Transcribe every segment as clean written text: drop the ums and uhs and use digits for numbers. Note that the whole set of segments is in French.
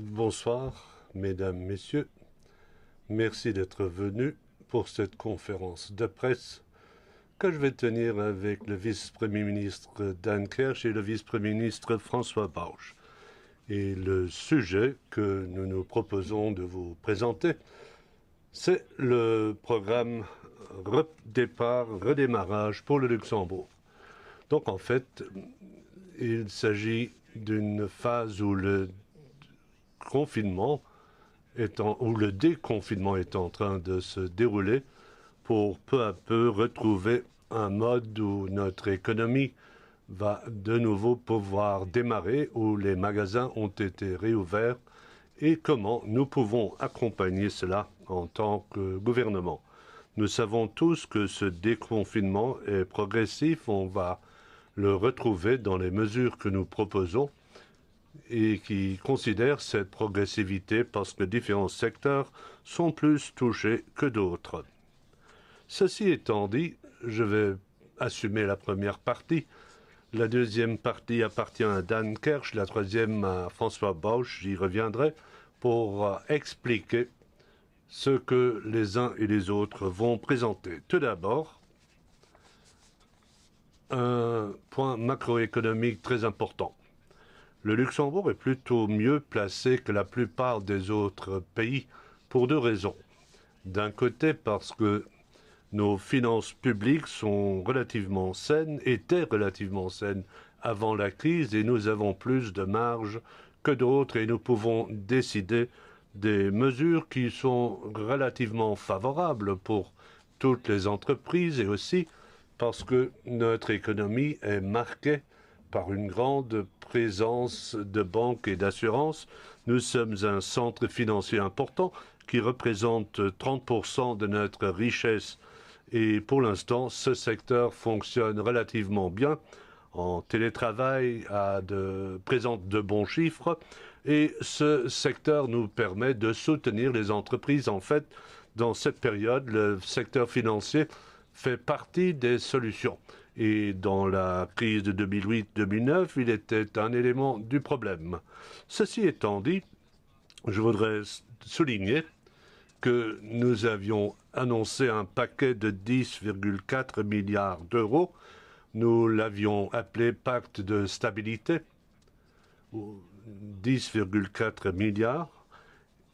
Bonsoir, mesdames, messieurs. Merci d'être venus pour cette conférence de presse que je vais tenir avec le vice-premier ministre Dan Kersh et le vice-premier ministre François Bausch. Et le sujet que nous nous proposons de vous présenter, c'est le programme redémarrage pour le Luxembourg. Donc en fait, il s'agit d'une phase où le déconfinement est en train de se dérouler pour peu à peu retrouver un mode où notre économie va de nouveau pouvoir démarrer, où les magasins ont été réouverts et comment nous pouvons accompagner cela en tant que gouvernement. Nous savons tous que ce déconfinement est progressif, on va le retrouver dans les mesures que nous proposons et qui considèrent cette progressivité parce que différents secteurs sont plus touchés que d'autres. Ceci étant dit, je vais assumer la première partie. La deuxième partie appartient à Dan Kersh, la troisième à François Bausch, j'y reviendrai, pour expliquer ce que les uns et les autres vont présenter. Tout d'abord, un point macroéconomique très important. Le Luxembourg est plutôt mieux placé que la plupart des autres pays pour deux raisons. D'un côté, parce que nos finances publiques sont relativement saines, étaient relativement saines avant la crise et nous avons plus de marge que d'autres et nous pouvons décider des mesures qui sont relativement favorables pour toutes les entreprises et aussi parce que notre économie est marquée par une grande présence de banques et d'assurances. Nous sommes un centre financier important qui représente 30% de notre richesse et pour l'instant, ce secteur fonctionne relativement bien. En télétravail, présente de bons chiffres et ce secteur nous permet de soutenir les entreprises. En fait, dans cette période, le secteur financier fait partie des solutions. Et dans la crise de 2008-2009, il était un élément du problème. Ceci étant dit, je voudrais souligner que nous avions annoncé un paquet de 10,4 milliards d'euros. Nous l'avions appelé pacte de stabilité, 10,4 milliards.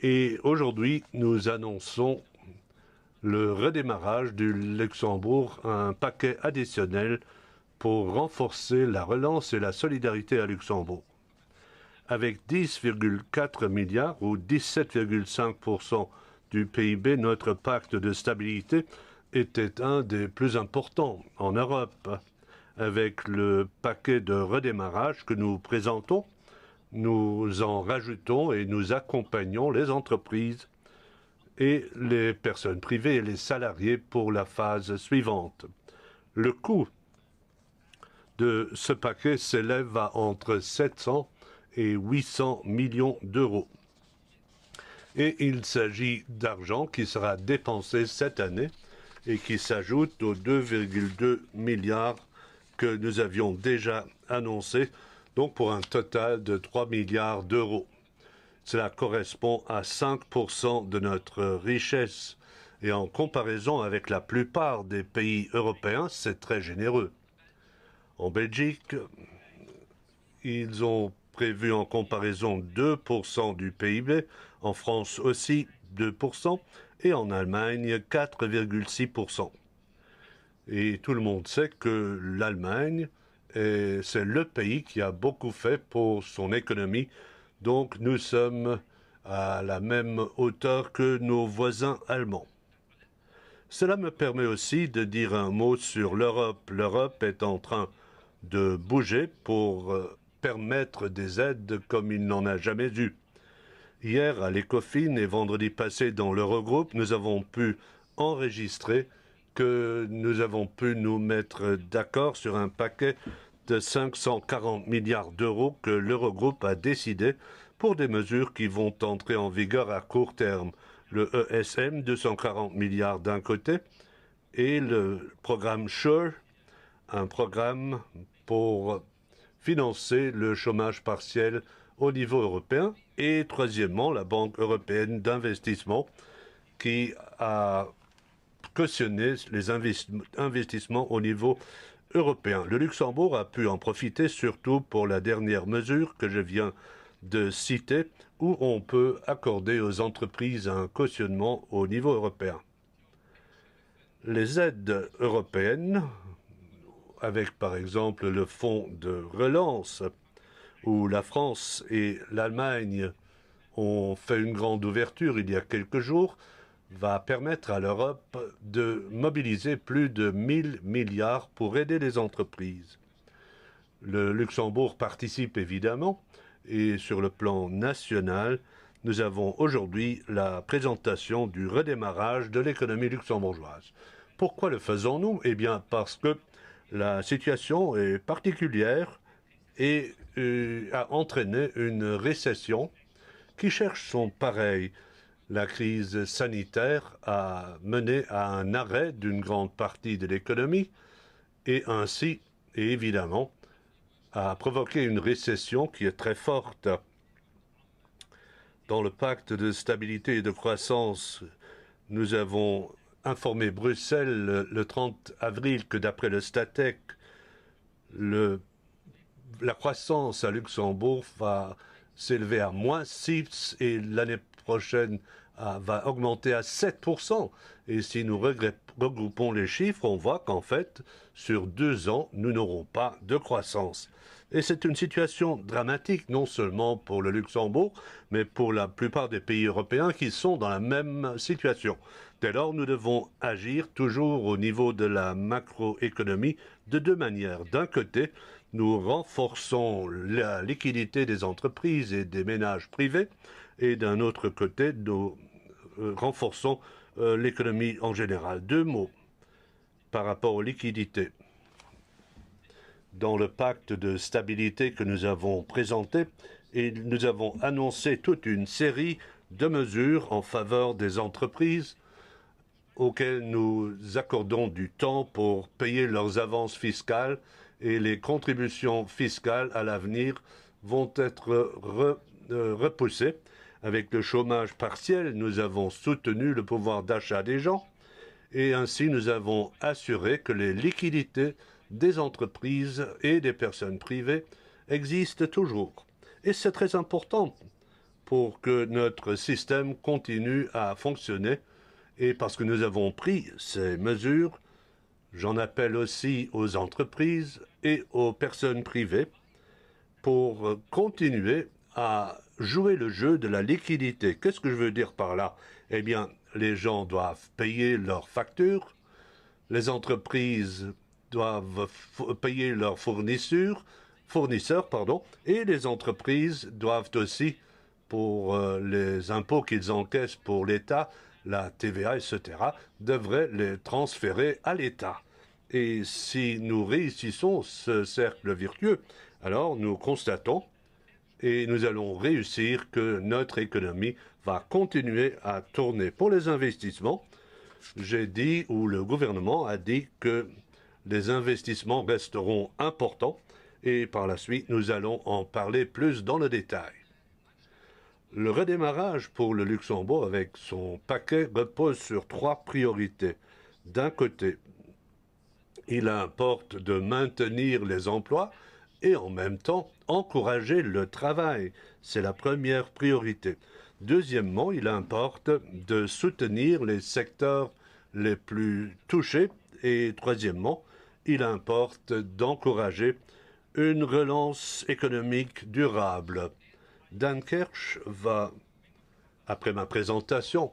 Et aujourd'hui, nous annonçons le redémarrage du Luxembourg, un paquet additionnel pour renforcer la relance et la solidarité à Luxembourg. Avec 10,4 milliards ou 17,5% du PIB, notre pacte de stabilité était un des plus importants en Europe. Avec le paquet de redémarrage que nous présentons, nous en rajoutons et nous accompagnons les entreprises et les personnes privées et les salariés pour la phase suivante. Le coût de ce paquet s'élève à entre 700 et 800 millions d'euros. Et il s'agit d'argent qui sera dépensé cette année et qui s'ajoute aux 2,2 milliards que nous avions déjà annoncés, donc pour un total de 3 milliards d'euros. Cela correspond à 5% de notre richesse. Et en comparaison avec la plupart des pays européens, c'est très généreux. En Belgique, ils ont prévu en comparaison 2% du PIB, en France aussi 2%, et en Allemagne 4,6%. Et tout le monde sait que l'Allemagne, c'est le pays qui a beaucoup fait pour son économie. Donc nous sommes à la même hauteur que nos voisins allemands. Cela me permet aussi de dire un mot sur l'Europe. L'Europe est en train de bouger pour permettre des aides comme il n'en a jamais eu. Hier, à l'Ecofin et vendredi passé dans l'Eurogroupe, nous avons pu enregistrer que nous avons pu nous mettre d'accord sur un paquet de 540 milliards d'euros que l'Eurogroupe a décidé pour des mesures qui vont entrer en vigueur à court terme. Le ESM, 240 milliards d'un côté, et le programme SURE, un programme pour financer le chômage partiel au niveau européen, Et troisièmement, la Banque européenne d'investissement qui a cautionné les investissements au niveau européen. Le Luxembourg a pu en profiter surtout pour la dernière mesure que je viens de citer, où on peut accorder aux entreprises un cautionnement au niveau européen. Les aides européennes, avec par exemple le fonds de relance, où la France et l'Allemagne ont fait une grande ouverture il y a quelques jours, va permettre à l'Europe de mobiliser plus de 1000 milliards pour aider les entreprises. Le Luxembourg participe évidemment, et sur le plan national, nous avons aujourd'hui la présentation du redémarrage de l'économie luxembourgeoise. Pourquoi le faisons-nous? Eh bien, parce que la situation est particulière et a entraîné une récession qui cherche son pareil. La crise sanitaire a mené à un arrêt d'une grande partie de l'économie et ainsi, et évidemment, a provoqué une récession qui est très forte. Dans le pacte de stabilité et de croissance, nous avons informé Bruxelles le 30 avril que d'après le Statec, la croissance à Luxembourg va s'élever à -6 et l'année prochaine va augmenter à 7%. Et si nous regroupons les chiffres, on voit qu'en fait, sur 2 ans, nous n'aurons pas de croissance. Et c'est une situation dramatique, non seulement pour le Luxembourg, mais pour la plupart des pays européens qui sont dans la même situation. Dès lors, nous devons agir toujours au niveau de la macroéconomie de deux manières. D'un côté, nous renforçons la liquidité des entreprises et des ménages privés, et d'un autre côté, nous renforçons l'économie en général. Deux mots par rapport aux liquidités. Dans le pacte de stabilité que nous avons présenté, et nous avons annoncé toute une série de mesures en faveur des entreprises auxquelles nous accordons du temps pour payer leurs avances fiscales, et les contributions fiscales à l'avenir vont être repoussées. Avec le chômage partiel, nous avons soutenu le pouvoir d'achat des gens et ainsi nous avons assuré que les liquidités des entreprises et des personnes privées existent toujours. Et c'est très important pour que notre système continue à fonctionner. Et parce que nous avons pris ces mesures, j'en appelle aussi aux entreprises et aux personnes privées pour continuer à jouer le jeu de la liquidité. Qu'est-ce que je veux dire par là? Eh bien, les gens doivent payer leurs factures, les entreprises doivent payer leurs fournisseurs, et les entreprises doivent aussi, pour les impôts qu'ils encaissent pour l'État, la TVA, etc., devraient les transférer à l'État. Et si nous réussissons ce cercle vertueux, alors nous constatons et nous allons réussir que notre économie va continuer à tourner. Pour les investissements, j'ai dit, ou le gouvernement a dit que les investissements resteront importants et par la suite, nous allons en parler plus dans le détail. Le redémarrage pour le Luxembourg avec son paquet repose sur 3 priorités. D'un côté, il importe de maintenir les emplois et en même temps encourager le travail. C'est la première priorité. Deuxièmement, il importe de soutenir les secteurs les plus touchés. Et troisièmement, il importe d'encourager une relance économique durable. Dan Kirsch va, après ma présentation,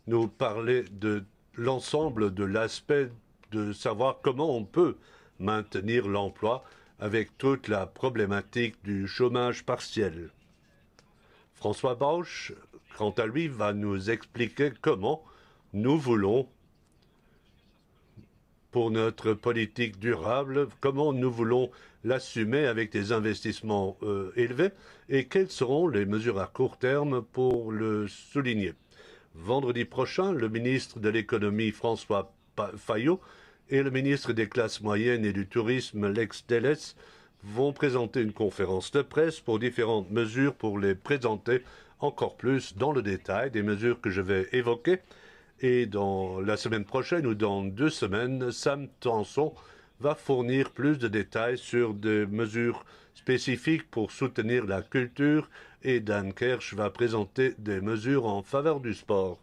nous parler de l'ensemble de l'aspect de savoir comment on peut maintenir l'emploi avec toute la problématique du chômage partiel. François Bauch, quant à lui, va nous expliquer comment nous voulons, pour notre politique durable, comment nous voulons l'assumer avec des investissements élevés et quelles seront les mesures à court terme pour le souligner. Vendredi prochain, le ministre de l'économie François Fayot et le ministre des classes moyennes et du tourisme Lex Delles vont présenter une conférence de presse pour différentes mesures pour les présenter encore plus dans le détail, des mesures que je vais évoquer. Et dans la semaine prochaine ou dans 2 semaines, Sam Tanson va fournir plus de détails sur des mesures spécifiques pour soutenir la culture et Dan Kersh va présenter des mesures en faveur du sport.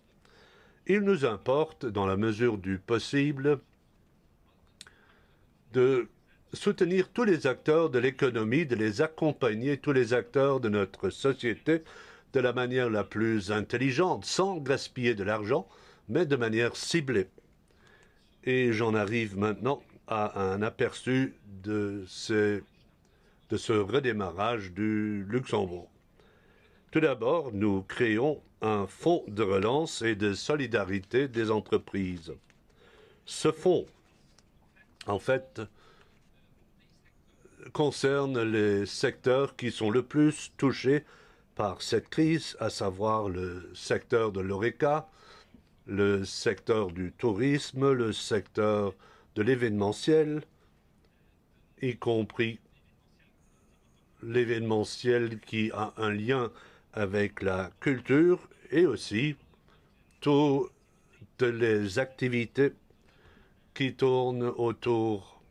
Il nous importe, dans la mesure du possible, de soutenir tous les acteurs de l'économie, de les accompagner, tous les acteurs de notre société, de la manière la plus intelligente, sans gaspiller de l'argent, mais de manière ciblée. Et j'en arrive maintenant à un aperçu de ce redémarrage du Luxembourg. Tout d'abord, nous créons un fonds de relance et de solidarité des entreprises. Ce fonds, en fait, concerne les secteurs qui sont le plus touchés par cette crise, à savoir le secteur de l'ORECA, le secteur du tourisme, le secteur de l'événementiel, y compris l'événementiel qui a un lien avec la culture et aussi toutes les activités qui tournent autour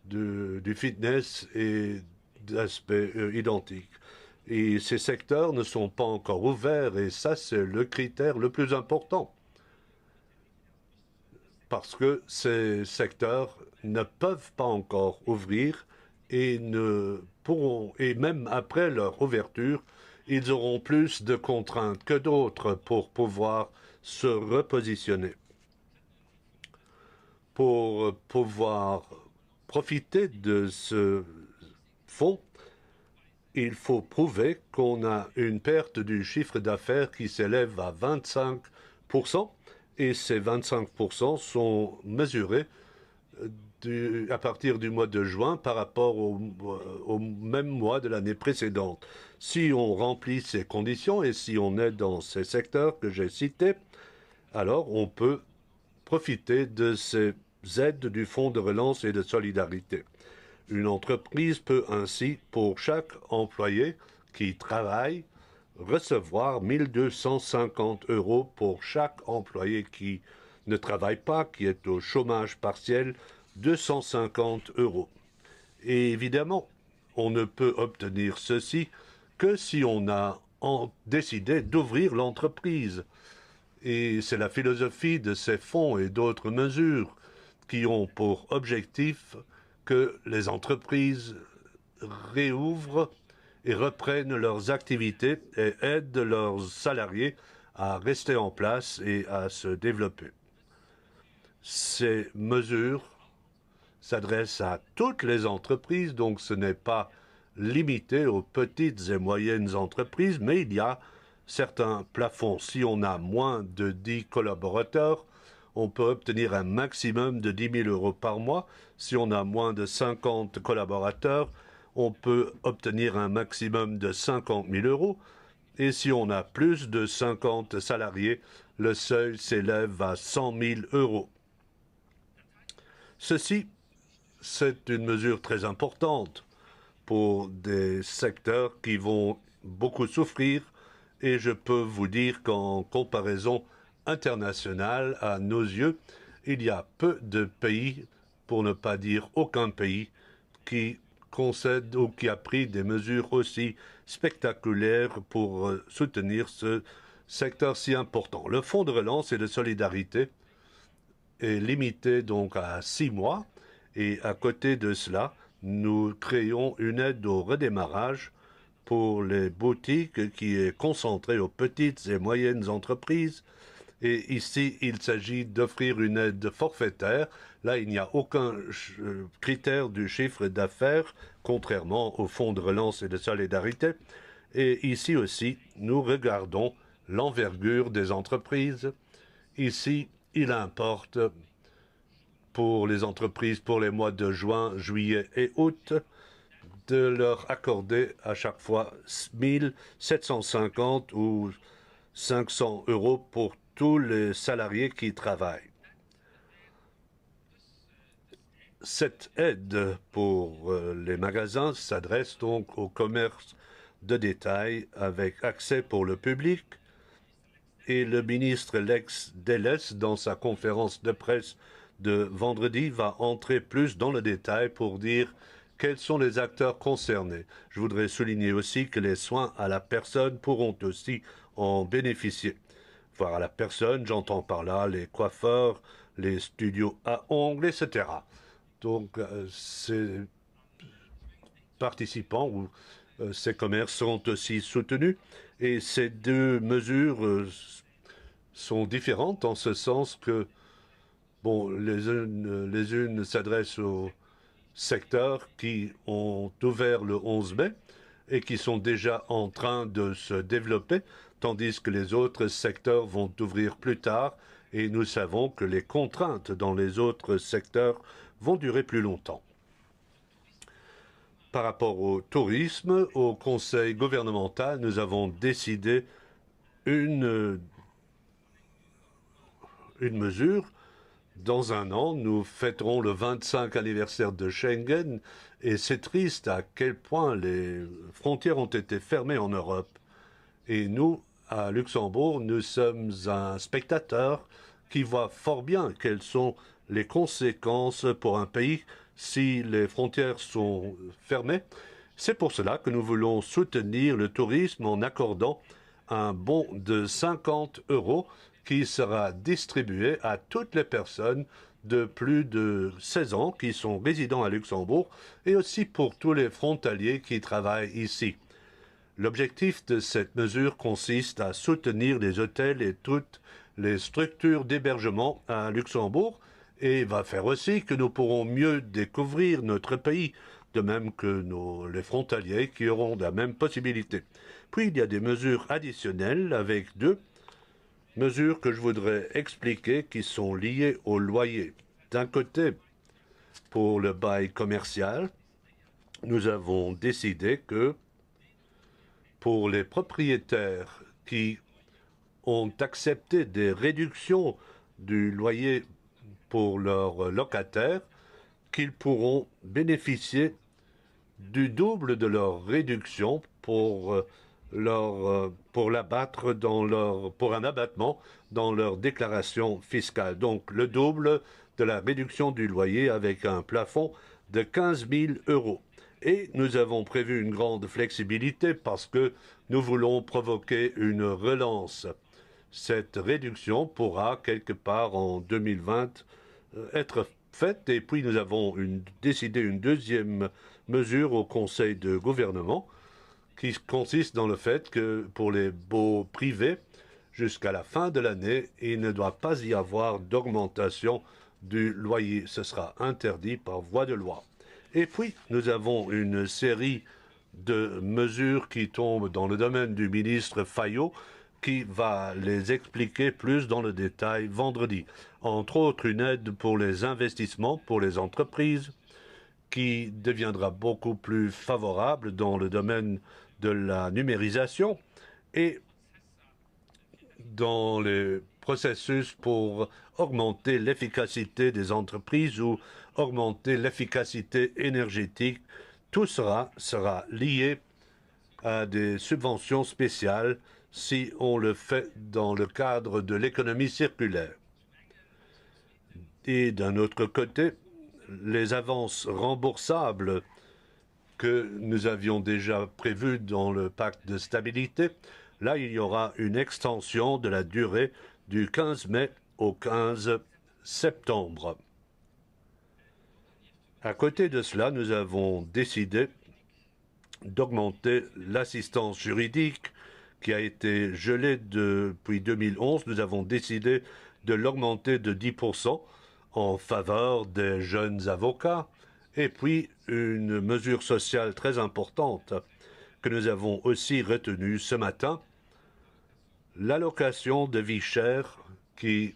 du fitness et d'aspects identiques. Et ces secteurs ne sont pas encore ouverts et ça, c'est le critère le plus important. Parce que ces secteurs ne peuvent pas encore ouvrir et ne pourront, et même après leur ouverture, ils auront plus de contraintes que d'autres pour pouvoir se repositionner. Pour pouvoir profiter de ce fonds, il faut prouver qu'on a une perte du chiffre d'affaires qui s'élève à 25%, et ces 25% sont mesurés à partir du mois de juin par rapport au même mois de l'année précédente. Si on remplit ces conditions et si on est dans ces secteurs que j'ai cités, alors on peut profiter de ces aides du Fonds de relance et de solidarité. Une entreprise peut ainsi, pour chaque employé qui travaille, recevoir 1 250 € pour chaque employé qui ne travaille pas, qui est au chômage partiel, 250 €. Et évidemment, on ne peut obtenir ceci que si on a décidé d'ouvrir l'entreprise. Et c'est la philosophie de ces fonds et d'autres mesures qui ont pour objectif que les entreprises réouvrent et reprennent leurs activités et aident leurs salariés à rester en place et à se développer. Ces mesures s'adressent à toutes les entreprises, donc ce n'est pas limité aux petites et moyennes entreprises, mais il y a certains plafonds. Si on a moins de 10 collaborateurs, on peut obtenir un maximum de 10 000 € par mois. Si on a moins de 50 collaborateurs, on peut obtenir un maximum de 50 000 €. Et si on a plus de 50 salariés, le seuil s'élève à 100 000 €. Ceci, c'est une mesure très importante pour des secteurs qui vont beaucoup souffrir. Et je peux vous dire qu'en comparaison internationale, à nos yeux, il y a peu de pays, pour ne pas dire aucun pays, qui concède ou qui a pris des mesures aussi spectaculaires pour soutenir ce secteur si important. Le fonds de relance et de solidarité est limité donc à 6 mois et à côté de cela, nous créons une aide au redémarrage pour les boutiques qui est concentrée aux petites et moyennes entreprises. Et ici, il s'agit d'offrir une aide forfaitaire. Là, il n'y a aucun critère du chiffre d'affaires, contrairement au fonds de relance et de solidarité. Et ici aussi, nous regardons l'envergure des entreprises. Ici, il importe pour les entreprises pour les mois de juin, juillet et août de leur accorder à chaque fois 1 750 ou 500 € pour tous les salariés qui travaillent. Cette aide pour les magasins s'adresse donc au commerce de détail avec accès pour le public. Et le ministre Lex Delles, dans sa conférence de presse de vendredi, va entrer plus dans le détail pour dire quels sont les acteurs concernés. Je voudrais souligner aussi que les soins à la personne pourront aussi en bénéficier. Voir à la personne, j'entends par là les coiffeurs, les studios à ongles, etc. Donc, ces participants ou ces commerces seront aussi soutenus. Et ces deux mesures sont différentes en ce sens que, bon, les unes s'adressent aux secteurs qui ont ouvert le 11 mai et qui sont déjà en train de se développer, tandis que les autres secteurs vont ouvrir plus tard et nous savons que les contraintes dans les autres secteurs vont durer plus longtemps. Par rapport au tourisme, au Conseil gouvernemental, nous avons décidé une mesure. Dans un an, nous fêterons le 25 anniversaire de Schengen et c'est triste à quel point les frontières ont été fermées en Europe. Et nous, à Luxembourg, nous sommes un spectateur qui voit fort bien quelles sont les conséquences pour un pays si les frontières sont fermées. C'est pour cela que nous voulons soutenir le tourisme en accordant un bon de 50 € qui sera distribué à toutes les personnes de plus de 16 ans qui sont résidents à Luxembourg et aussi pour tous les frontaliers qui travaillent ici. L'objectif de cette mesure consiste à soutenir les hôtels et toutes les structures d'hébergement à Luxembourg et va faire aussi que nous pourrons mieux découvrir notre pays, de même que les frontaliers qui auront la même possibilité. Puis il y a des mesures additionnelles avec deux mesures que je voudrais expliquer qui sont liées au loyer. D'un côté, pour le bail commercial, nous avons décidé que pour les propriétaires qui ont accepté des réductions du loyer pour leurs locataires, qu'ils pourront bénéficier du double de leur réduction pour l'abattre pour un abattement dans leur déclaration fiscale. Donc le double de la réduction du loyer avec un plafond de 15 000 €. Et nous avons prévu une grande flexibilité parce que nous voulons provoquer une relance. Cette réduction pourra quelque part en 2020 être faite et puis nous avons décidé une deuxième mesure au Conseil de gouvernement qui consiste dans le fait que pour les baux privés, jusqu'à la fin de l'année, il ne doit pas y avoir d'augmentation du loyer. Ce sera interdit par voie de loi. Et puis, nous avons une série de mesures qui tombent dans le domaine du ministre Fayot, qui va les expliquer plus dans le détail vendredi. Entre autres, une aide pour les investissements pour les entreprises, qui deviendra beaucoup plus favorable dans le domaine de la numérisation et dans les processus pour augmenter l'efficacité des entreprises ou augmenter l'efficacité énergétique. Tout sera lié à des subventions spéciales si on le fait dans le cadre de l'économie circulaire. Et d'un autre côté, les avances remboursables que nous avions déjà prévues dans le pacte de stabilité, là, il y aura une extension de la durée du 15 mai au 15 septembre. À côté de cela, nous avons décidé d'augmenter l'assistance juridique qui a été gelée depuis 2011. Nous avons décidé de l'augmenter de 10% en faveur des jeunes avocats. Et puis, une mesure sociale très importante que nous avons aussi retenue ce matin, l'allocation de vie chère qui,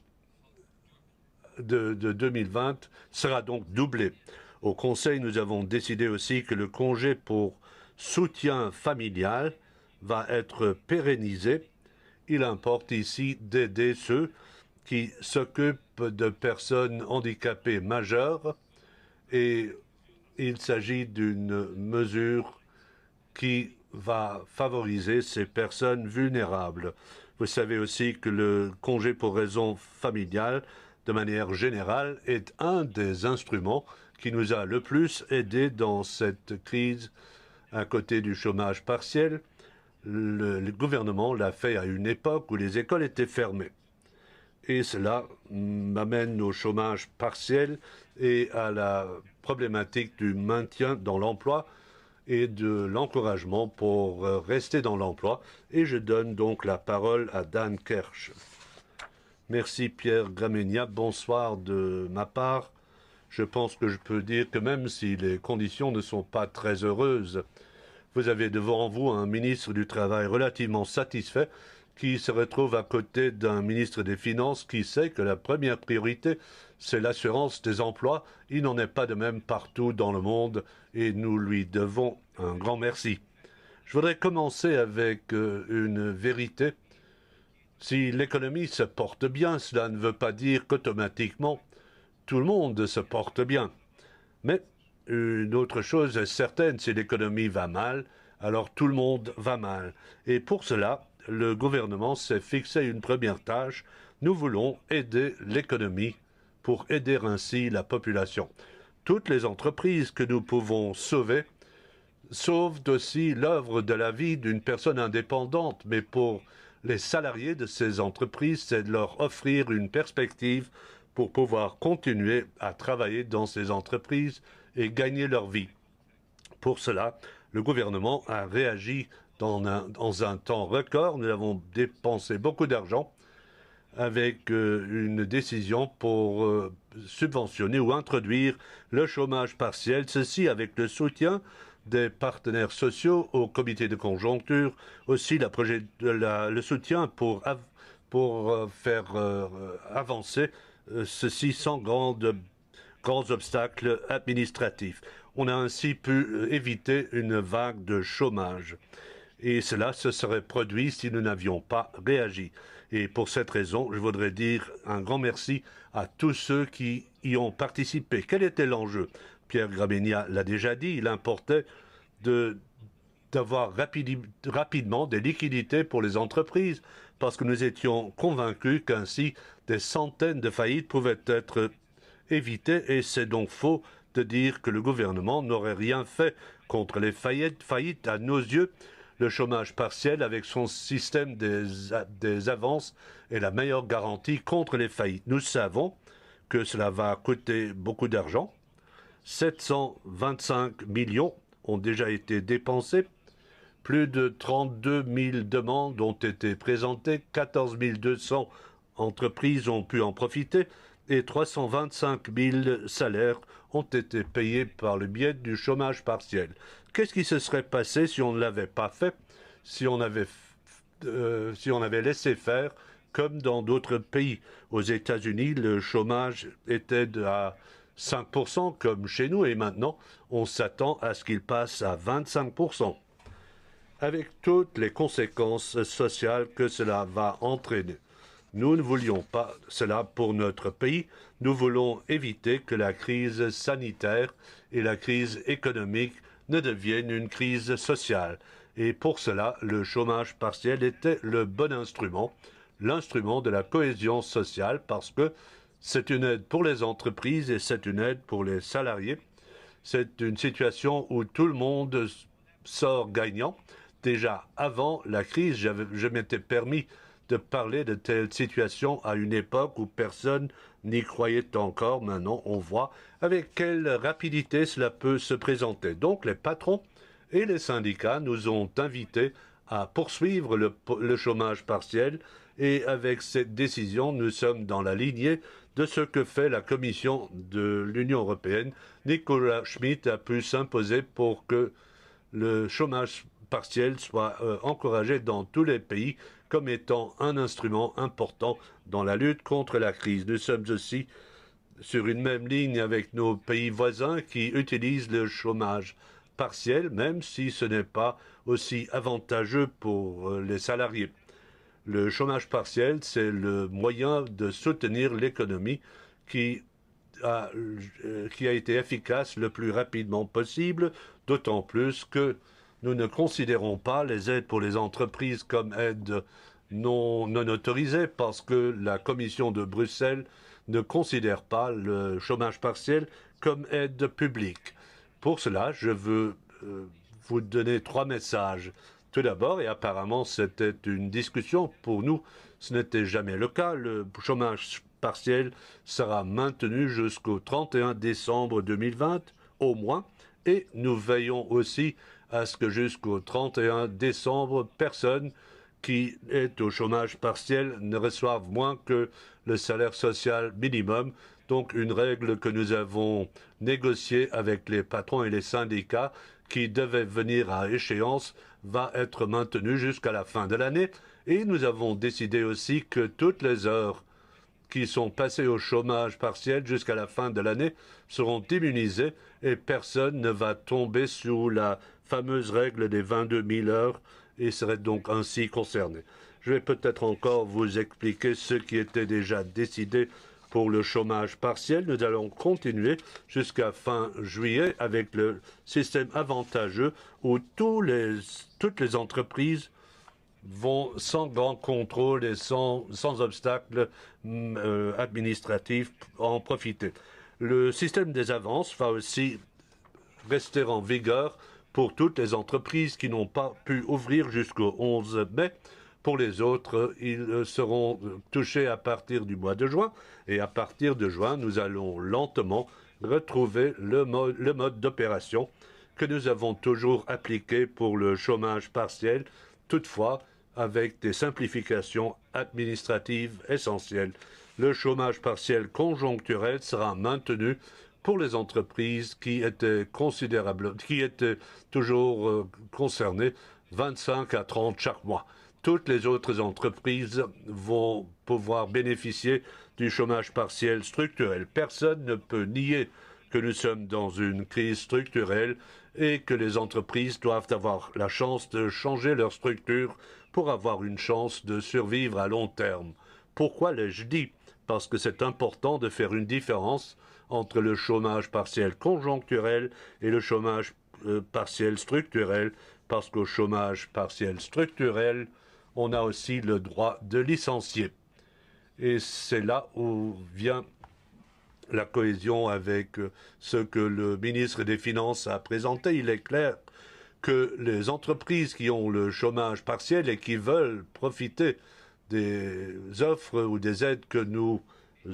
de 2020 sera donc doublée. Au Conseil, nous avons décidé aussi que le congé pour soutien familial va être pérennisé. Il importe ici d'aider ceux qui s'occupent de personnes handicapées majeures et il s'agit d'une mesure qui va favoriser ces personnes vulnérables. Vous savez aussi que le congé pour raison familiale, de manière générale, est un des instruments qui nous a le plus aidés dans cette crise. À côté du chômage partiel, le gouvernement l'a fait à une époque où les écoles étaient fermées. Et cela m'amène au chômage partiel et à la problématique du maintien dans l'emploi et de l'encouragement pour rester dans l'emploi. Et je donne donc la parole à Dan Kersh. Merci Pierre Gramegna. Bonsoir de ma part. Je pense que je peux dire que même si les conditions ne sont pas très heureuses, vous avez devant vous un ministre du Travail relativement satisfait qui se retrouve à côté d'un ministre des Finances qui sait que la première priorité, c'est l'assurance des emplois. Il n'en est pas de même partout dans le monde et nous lui devons un grand merci. Je voudrais commencer avec une vérité. Si l'économie se porte bien, cela ne veut pas dire qu'automatiquement tout le monde se porte bien. Mais une autre chose est certaine, si l'économie va mal, alors tout le monde va mal. Et pour cela, le gouvernement s'est fixé une première tâche. Nous voulons aider l'économie pour aider ainsi la population. Toutes les entreprises que nous pouvons sauver sauvent aussi l'œuvre de la vie d'une personne indépendante, mais pour les salariés de ces entreprises, c'est de leur offrir une perspective pour pouvoir continuer à travailler dans ces entreprises et gagner leur vie. Pour cela, le gouvernement a réagi dans un temps record. Nous avons dépensé beaucoup d'argent avec une décision pour subventionner ou introduire le chômage partiel, ceci avec le soutien des partenaires sociaux au comité de conjoncture, aussi le soutien pour faire avancer ceci sans grands obstacles administratifs. On a ainsi pu éviter une vague de chômage. Et cela se serait produit si nous n'avions pas réagi. Et pour cette raison, je voudrais dire un grand merci à tous ceux qui y ont participé. Quel était l'enjeu? Pierre Gramegna l'a déjà dit, il importait d'avoir rapidement des liquidités pour les entreprises, parce que nous étions convaincus qu'ainsi des centaines de faillites pouvaient être évitées, et c'est donc faux de dire que le gouvernement n'aurait rien fait contre les faillites. À nos yeux, le chômage partiel, avec son système des avances, est la meilleure garantie contre les faillites. Nous savons que cela va coûter beaucoup d'argent. 725 millions ont déjà été dépensés. Plus de 32 000 demandes ont été présentées. 14 200 entreprises ont pu en profiter. Et 325 000 salaires ont été payés par le biais du chômage partiel. Qu'est-ce qui se serait passé si on ne l'avait pas fait, si on avait laissé faire, comme dans d'autres pays? Aux États-Unis, le chômage était à 5% comme chez nous, et maintenant, on s'attend à ce qu'il passe à 25%, avec toutes les conséquences sociales que cela va entraîner. Nous ne voulions pas cela pour notre pays. Nous voulons éviter que la crise sanitaire et la crise économique ne deviennent une crise sociale. Et pour cela, le chômage partiel était le bon instrument, l'instrument de la cohésion sociale, parce que c'est une aide pour les entreprises et c'est une aide pour les salariés. C'est une situation où tout le monde sort gagnant. Déjà avant la crise, je m'étais permis de parler de telles situations à une époque où personne n'y croyait encore. Maintenant, on voit avec quelle rapidité cela peut se présenter. Donc, les patrons et les syndicats nous ont invités à poursuivre le chômage partiel, et avec cette décision, nous sommes dans la lignée de ce que fait la Commission de l'Union européenne. Nicolas Schmit a pu s'imposer pour que le chômage partiel soit encouragé dans tous les pays comme étant un instrument important dans la lutte contre la crise. Nous sommes aussi sur une même ligne avec nos pays voisins qui utilisent le chômage partiel, même si ce n'est pas aussi avantageux pour les salariés. Le chômage partiel, c'est le moyen de soutenir l'économie qui qui a été efficace le plus rapidement possible, d'autant plus que nous ne considérons pas les aides pour les entreprises comme aides non autorisées parce que la Commission de Bruxelles ne considère pas le chômage partiel comme aide publique. Pour cela, je veux vous donner 3 messages. Tout d'abord, et apparemment c'était une discussion, pour nous ce n'était jamais le cas, le chômage partiel sera maintenu jusqu'au 31 décembre 2020 au moins, et nous veillons aussi à ce que jusqu'au 31 décembre, personne qui est au chômage partiel ne reçoive moins que le salaire social minimum. Donc une règle que nous avons négociée avec les patrons et les syndicats qui devait venir à échéance va être maintenue jusqu'à la fin de l'année. Et nous avons décidé aussi que toutes les heures qui sont passées au chômage partiel jusqu'à la fin de l'année seront immunisées et personne ne va tomber sous la fameuse règle des 22 000 heures et serait donc ainsi concerné. Je vais peut-être encore vous expliquer ce qui était déjà décidé pour le chômage partiel. Nous allons continuer jusqu'à fin juillet avec le système avantageux où toutes les entreprises vont sans grand contrôle et sans obstacle administratif en profiter. Le système des avances va aussi rester en vigueur pour toutes les entreprises qui n'ont pas pu ouvrir jusqu'au 11 mai. Pour les autres, ils seront touchés à partir du mois de juin. Et à partir de juin, nous allons lentement retrouver le mode d'opération que nous avons toujours appliqué pour le chômage partiel, toutefois avec des simplifications administratives essentielles. Le chômage partiel conjoncturel sera maintenu pour les entreprises qui étaient toujours concernées 25 à 30 chaque mois. Toutes les autres entreprises vont pouvoir bénéficier du chômage partiel structurel. Personne ne peut nier que nous sommes dans une crise structurelle et que les entreprises doivent avoir la chance de changer leur structure pour avoir une chance de survivre à long terme. Pourquoi l'ai-je dit? Parce que c'est important de faire une différence entre le chômage partiel conjoncturel et le chômage partiel structurel, parce qu'au chômage partiel structurel, on a aussi le droit de licencier. Et c'est là où vient la cohésion avec ce que le ministre des Finances a présenté. Il est clair que les entreprises qui ont le chômage partiel et qui veulent profiter des offres ou des aides que nous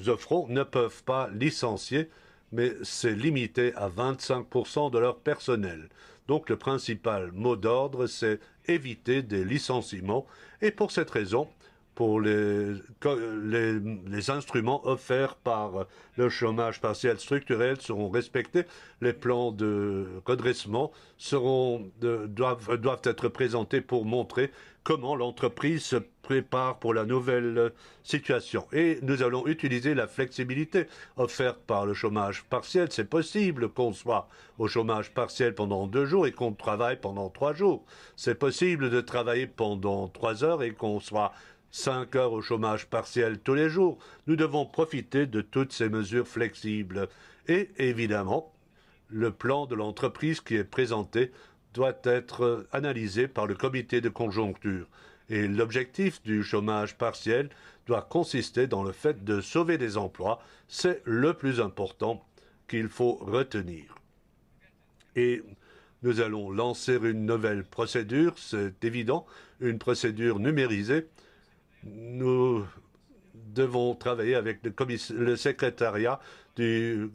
offrons ne peuvent pas licencier, mais c'est limité à 25% de leur personnel. Donc le principal mot d'ordre, c'est éviter des licenciements. Et pour cette raison, pour les instruments offerts par le chômage partiel structurel seront respectés. Les plans de redressement doivent être présentés pour montrer comment l'entreprise se prépare pour la nouvelle situation. Et nous allons utiliser la flexibilité offerte par le chômage partiel. C'est possible qu'on soit au chômage partiel pendant 2 jours et qu'on travaille pendant 3 jours. C'est possible de travailler pendant 3 heures et qu'on soit 5 heures au chômage partiel tous les jours. Nous devons profiter de toutes ces mesures flexibles. Et évidemment, le plan de l'entreprise qui est présenté doit être analysé par le comité de conjoncture. Et l'objectif du chômage partiel doit consister dans le fait de sauver des emplois. C'est le plus important qu'il faut retenir. Et nous allons lancer une nouvelle procédure, c'est évident, une procédure numérisée. Nous devons travailler avec le secrétariat de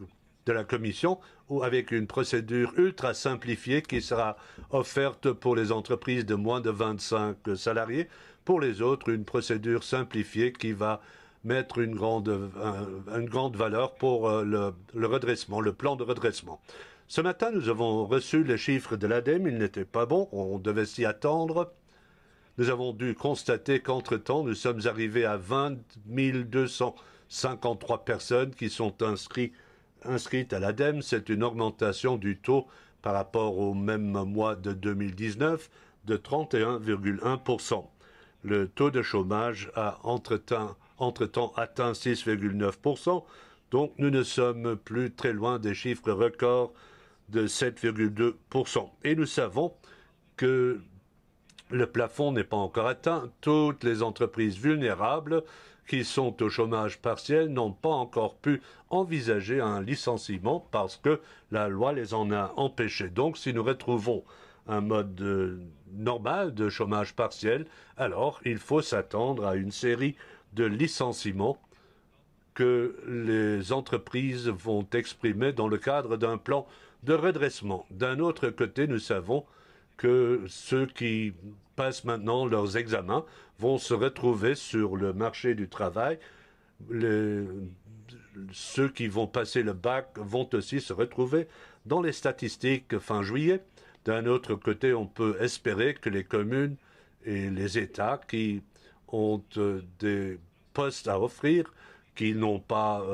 la Commission ou avec une procédure ultra simplifiée qui sera offerte pour les entreprises de moins de 25 salariés. Pour les autres, une procédure simplifiée qui va mettre une grande valeur pour le redressement, le plan de redressement. Ce matin, nous avons reçu les chiffres de l'ADEME. Ils n'étaient pas bons, on devait s'y attendre. Nous avons dû constater qu'entre-temps, nous sommes arrivés à 20 253 personnes qui sont inscrites à l'ADEME. C'est une augmentation du taux par rapport au même mois de 2019 de 31,1%. Le taux de chômage a entre-temps atteint 6,9%, Donc nous ne sommes plus très loin des chiffres records de 7,2%. Et nous savons que le plafond n'est pas encore atteint. Toutes les entreprises vulnérables qui sont au chômage partiel n'ont pas encore pu envisager un licenciement parce que la loi les en a empêchés. Donc si nous retrouvons un mode normal de chômage partiel, alors il faut s'attendre à une série de licenciements que les entreprises vont exprimer dans le cadre d'un plan de redressement. D'un autre côté, nous savons que ceux qui passent maintenant leurs examens vont se retrouver sur le marché du travail. Ceux qui vont passer le bac vont aussi se retrouver dans les statistiques fin juillet. D'un autre côté, on peut espérer que les communes et les États qui ont des postes à offrir qu'ils n'ont pas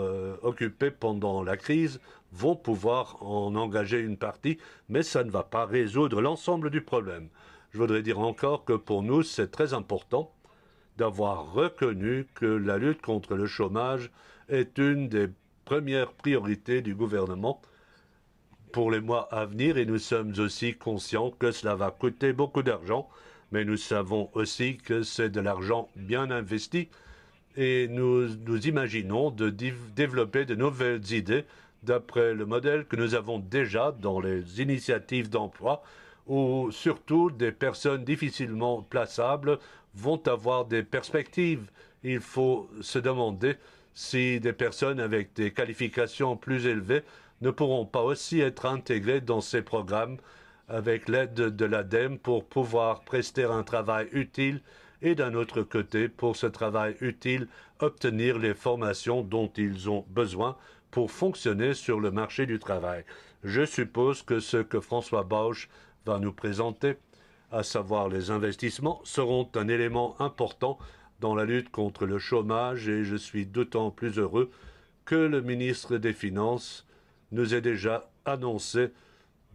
occupés pendant la crise vont pouvoir en engager une partie, mais ça ne va pas résoudre l'ensemble du problème. Je voudrais dire encore que pour nous, c'est très important d'avoir reconnu que la lutte contre le chômage est une des premières priorités du gouvernement pour les mois à venir et nous sommes aussi conscients que cela va coûter beaucoup d'argent, mais nous savons aussi que c'est de l'argent bien investi et nous imaginons de développer de nouvelles idées d'après le modèle que nous avons déjà dans les initiatives d'emploi où surtout des personnes difficilement plaçables vont avoir des perspectives. Il faut se demander si des personnes avec des qualifications plus élevées ne pourront pas aussi être intégrées dans ces programmes avec l'aide de l'ADEME pour pouvoir prester un travail utile et d'un autre côté, pour ce travail utile, obtenir les formations dont ils ont besoin pour fonctionner sur le marché du travail. Je suppose que ce que François Bauch va nous présenter, à savoir les investissements, seront un élément important dans la lutte contre le chômage et je suis d'autant plus heureux que le ministre des Finances nous ait déjà annoncé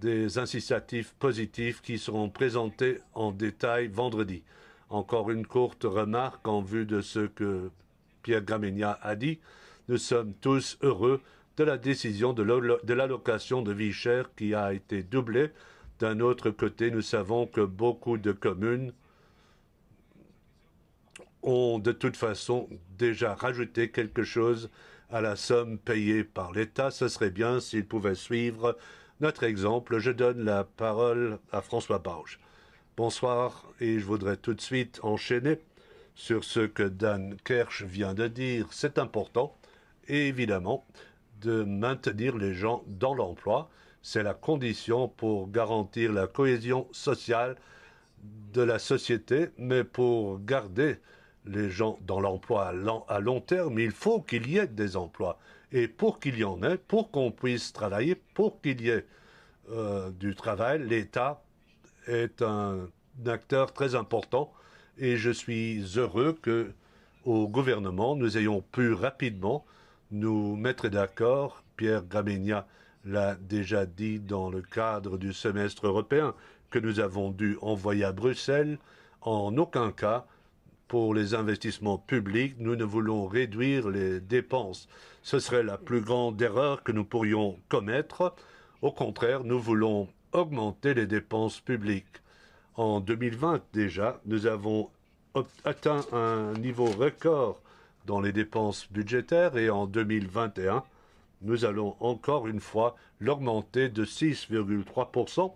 des incitatifs positifs qui seront présentés en détail vendredi. Encore une courte remarque en vue de ce que Pierre Gramegna a dit. Nous sommes tous heureux de la décision de l'allocation de vie chère qui a été doublée. D'un autre côté, nous savons que beaucoup de communes ont de toute façon déjà rajouté quelque chose à la somme payée par l'État. Ce serait bien s'ils pouvaient suivre notre exemple. Je donne la parole à François Bauch. Bonsoir, et je voudrais tout de suite enchaîner sur ce que Dan Kersh vient de dire. C'est important, et évidemment, de maintenir les gens dans l'emploi. C'est la condition pour garantir la cohésion sociale de la société, mais pour garder les gens dans l'emploi à long terme, il faut qu'il y ait des emplois. Et pour qu'il y en ait, pour qu'on puisse travailler, pour qu'il y ait du travail, l'État est un acteur très important et je suis heureux que au gouvernement nous ayons pu rapidement nous mettre d'accord. Pierre Gramegna l'a déjà dit dans le cadre du semestre européen que nous avons dû envoyer à Bruxelles. En aucun cas, pour les investissements publics, nous ne voulons réduire les dépenses. Ce serait la plus grande erreur que nous pourrions commettre. Au contraire, nous voulons augmenter les dépenses publiques. En 2020 déjà, nous avons atteint un niveau record dans les dépenses budgétaires et en 2021, nous allons encore une fois l'augmenter de 6,3%.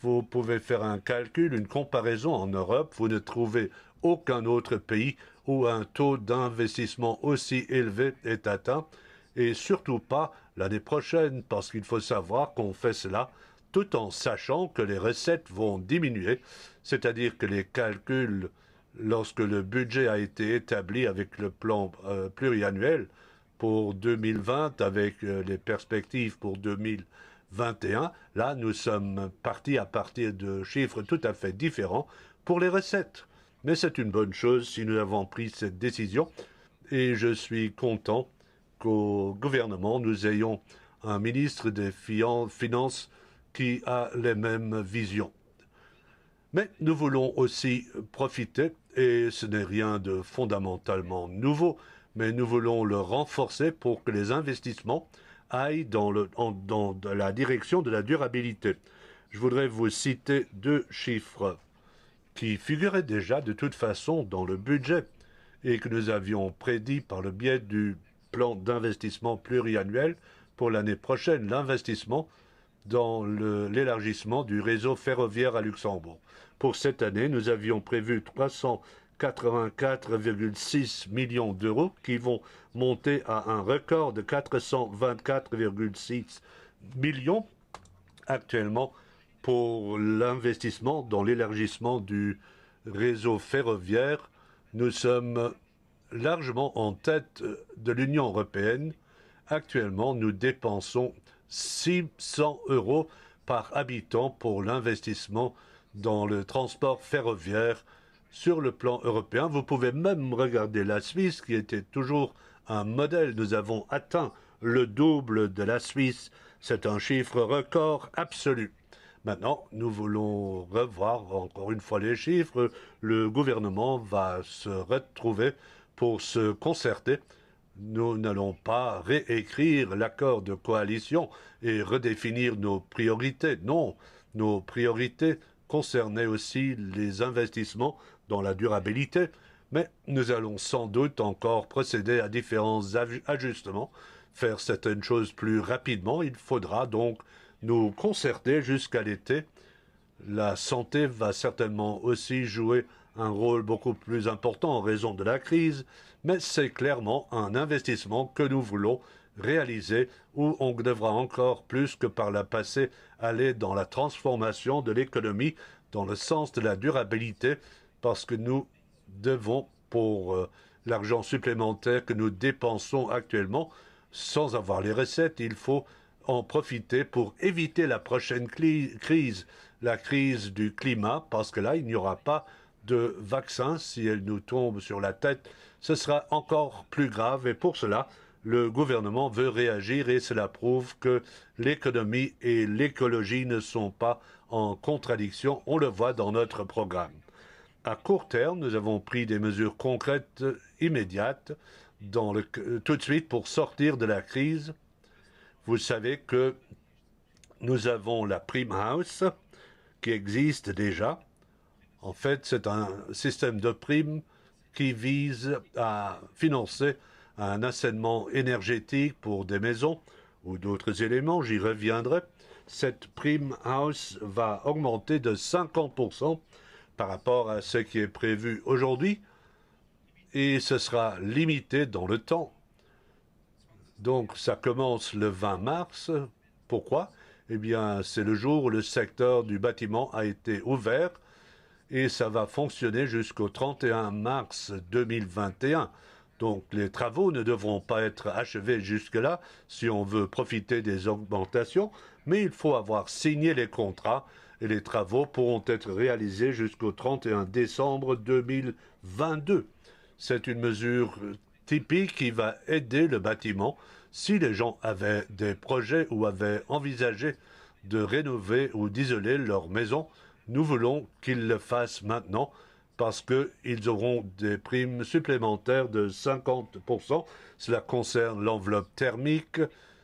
Vous pouvez faire un calcul, une comparaison en Europe. Vous ne trouvez aucun autre pays où un taux d'investissement aussi élevé est atteint et surtout pas l'année prochaine parce qu'il faut savoir qu'on fait cela tout en sachant que les recettes vont diminuer, c'est-à-dire que les calculs, lorsque le budget a été établi avec le plan pluriannuel pour 2020, avec les perspectives pour 2021, là, nous sommes partis à partir de chiffres tout à fait différents pour les recettes. Mais c'est une bonne chose si nous avons pris cette décision et je suis content qu'au gouvernement, nous ayons un ministre des Finances qui a les mêmes visions. Mais nous voulons aussi profiter, et ce n'est rien de fondamentalement nouveau, mais nous voulons le renforcer pour que les investissements aillent dans la direction de la durabilité. Je voudrais vous citer deux chiffres qui figuraient déjà de toute façon dans le budget et que nous avions prédit par le biais du plan d'investissement pluriannuel pour l'année prochaine, l'investissement dans l'élargissement du réseau ferroviaire à Luxembourg. Pour cette année, nous avions prévu 384,6 millions d'euros qui vont monter à un record de 424,6 millions actuellement pour l'investissement dans l'élargissement du réseau ferroviaire. Nous sommes largement en tête de l'Union européenne. Actuellement, nous dépensons 600 euros par habitant pour l'investissement dans le transport ferroviaire sur le plan européen. Vous pouvez même regarder la Suisse, qui était toujours un modèle. Nous avons atteint le double de la Suisse. C'est un chiffre record absolu. Maintenant, nous voulons revoir encore une fois les chiffres. Le gouvernement va se retrouver pour se concerter. Nous n'allons pas réécrire l'accord de coalition et redéfinir nos priorités. Non, nos priorités concernaient aussi les investissements dans la durabilité, mais nous allons sans doute encore procéder à différents ajustements, faire certaines choses plus rapidement. Il faudra donc nous concerter jusqu'à l'été. La santé va certainement aussi jouer un rôle beaucoup plus important en raison de la crise, mais c'est clairement un investissement que nous voulons réaliser où on devra encore plus que par le passé aller dans la transformation de l'économie dans le sens de la durabilité parce que nous devons, pour l'argent supplémentaire que nous dépensons actuellement, sans avoir les recettes, il faut en profiter pour éviter la prochaine crise, la crise du climat, parce que là, il n'y aura pas de vaccin. Si elle nous tombe sur la tête, ce sera encore plus grave. Et pour cela, le gouvernement veut réagir et cela prouve que l'économie et l'écologie ne sont pas en contradiction. On le voit dans notre programme. À court terme, nous avons pris des mesures concrètes immédiates tout de suite pour sortir de la crise. Vous savez que nous avons la Prime House qui existe déjà. En fait, c'est un système de primes qui vise à financer un assainissement énergétique pour des maisons ou d'autres éléments. J'y reviendrai. Cette Prime House va augmenter de 50% par rapport à ce qui est prévu aujourd'hui et ce sera limité dans le temps. Donc, ça commence le 20 mars. Pourquoi? Eh bien, c'est le jour où le secteur du bâtiment a été ouvert et ça va fonctionner jusqu'au 31 mars 2021. Donc, les travaux ne devront pas être achevés jusque-là si on veut profiter des augmentations, mais il faut avoir signé les contrats et les travaux pourront être réalisés jusqu'au 31 décembre 2022. C'est une mesure typique qui va aider le bâtiment. Si les gens avaient des projets ou avaient envisagé de rénover ou d'isoler leur maison, nous voulons qu'ils le fassent maintenant parce qu'ils auront des primes supplémentaires de 50%. Cela concerne l'enveloppe thermique,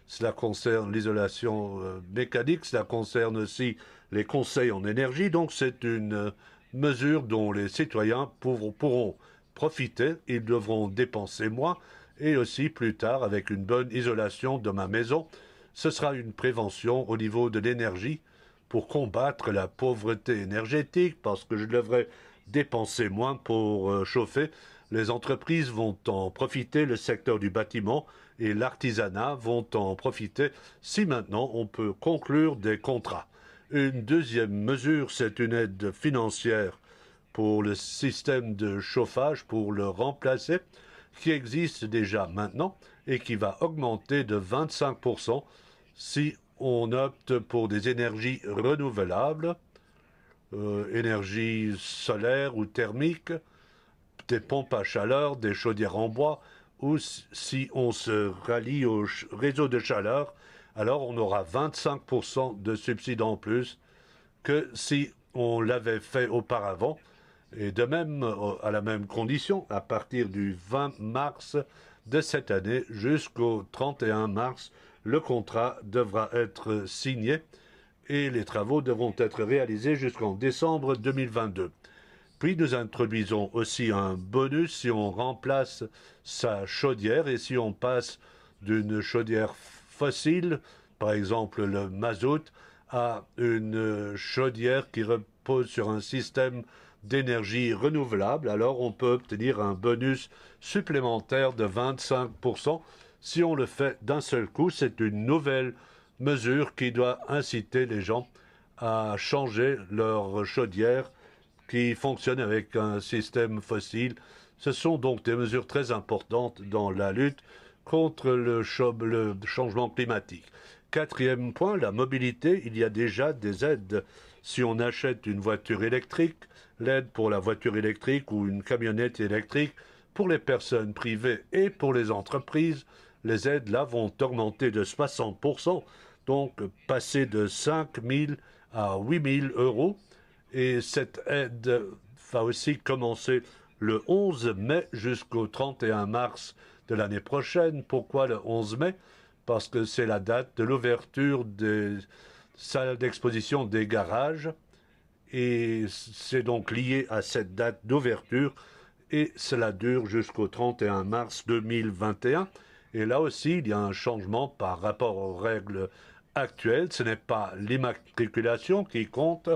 cela concerne l'isolation mécanique, cela concerne aussi les conseils en énergie. Donc c'est une mesure dont les citoyens pourront profiter. Ils devront dépenser moins et aussi plus tard avec une bonne isolation de ma maison. Ce sera une prévention au niveau de l'énergie pour combattre la pauvreté énergétique parce que je devrais dépenser moins pour chauffer. Les entreprises vont en profiter, le secteur du bâtiment et l'artisanat vont en profiter si maintenant on peut conclure des contrats. Une deuxième mesure, c'est une aide financière pour le système de chauffage, pour le remplacer, qui existe déjà maintenant et qui va augmenter de 25% si on opte pour des énergies renouvelables, énergie solaire ou thermique, des pompes à chaleur, des chaudières en bois, ou si on se rallie au réseau de chaleur, alors on aura 25% de subsides en plus que si on l'avait fait auparavant. Et de même, à la même condition, à partir du 20 mars de cette année jusqu'au 31 mars. Le contrat devra être signé et les travaux devront être réalisés jusqu'en décembre 2022. Puis nous introduisons aussi un bonus si on remplace sa chaudière et si on passe d'une chaudière fossile, par exemple le mazout, à une chaudière qui repose sur un système d'énergie renouvelable. Alors on peut obtenir un bonus supplémentaire de 25%. Si on le fait d'un seul coup, c'est une nouvelle mesure qui doit inciter les gens à changer leur chaudière qui fonctionne avec un système fossile. Ce sont donc des mesures très importantes dans la lutte contre le changement climatique. Quatrième point, la mobilité. Il y a déjà des aides. Si on achète une voiture électrique, l'aide pour la voiture électrique ou une camionnette électrique, pour les personnes privées et pour les entreprises, les aides là vont augmenter de 60%, donc passer de 5 000 à 8 000 euros. Et cette aide va aussi commencer le 11 mai jusqu'au 31 mars de l'année prochaine. Pourquoi le 11 mai? Parce que c'est la date de l'ouverture des salles d'exposition des garages. Et c'est donc lié à cette date d'ouverture. Et cela dure jusqu'au 31 mars 2021. Et là aussi, il y a un changement par rapport aux règles actuelles. Ce n'est pas l'immatriculation qui compte,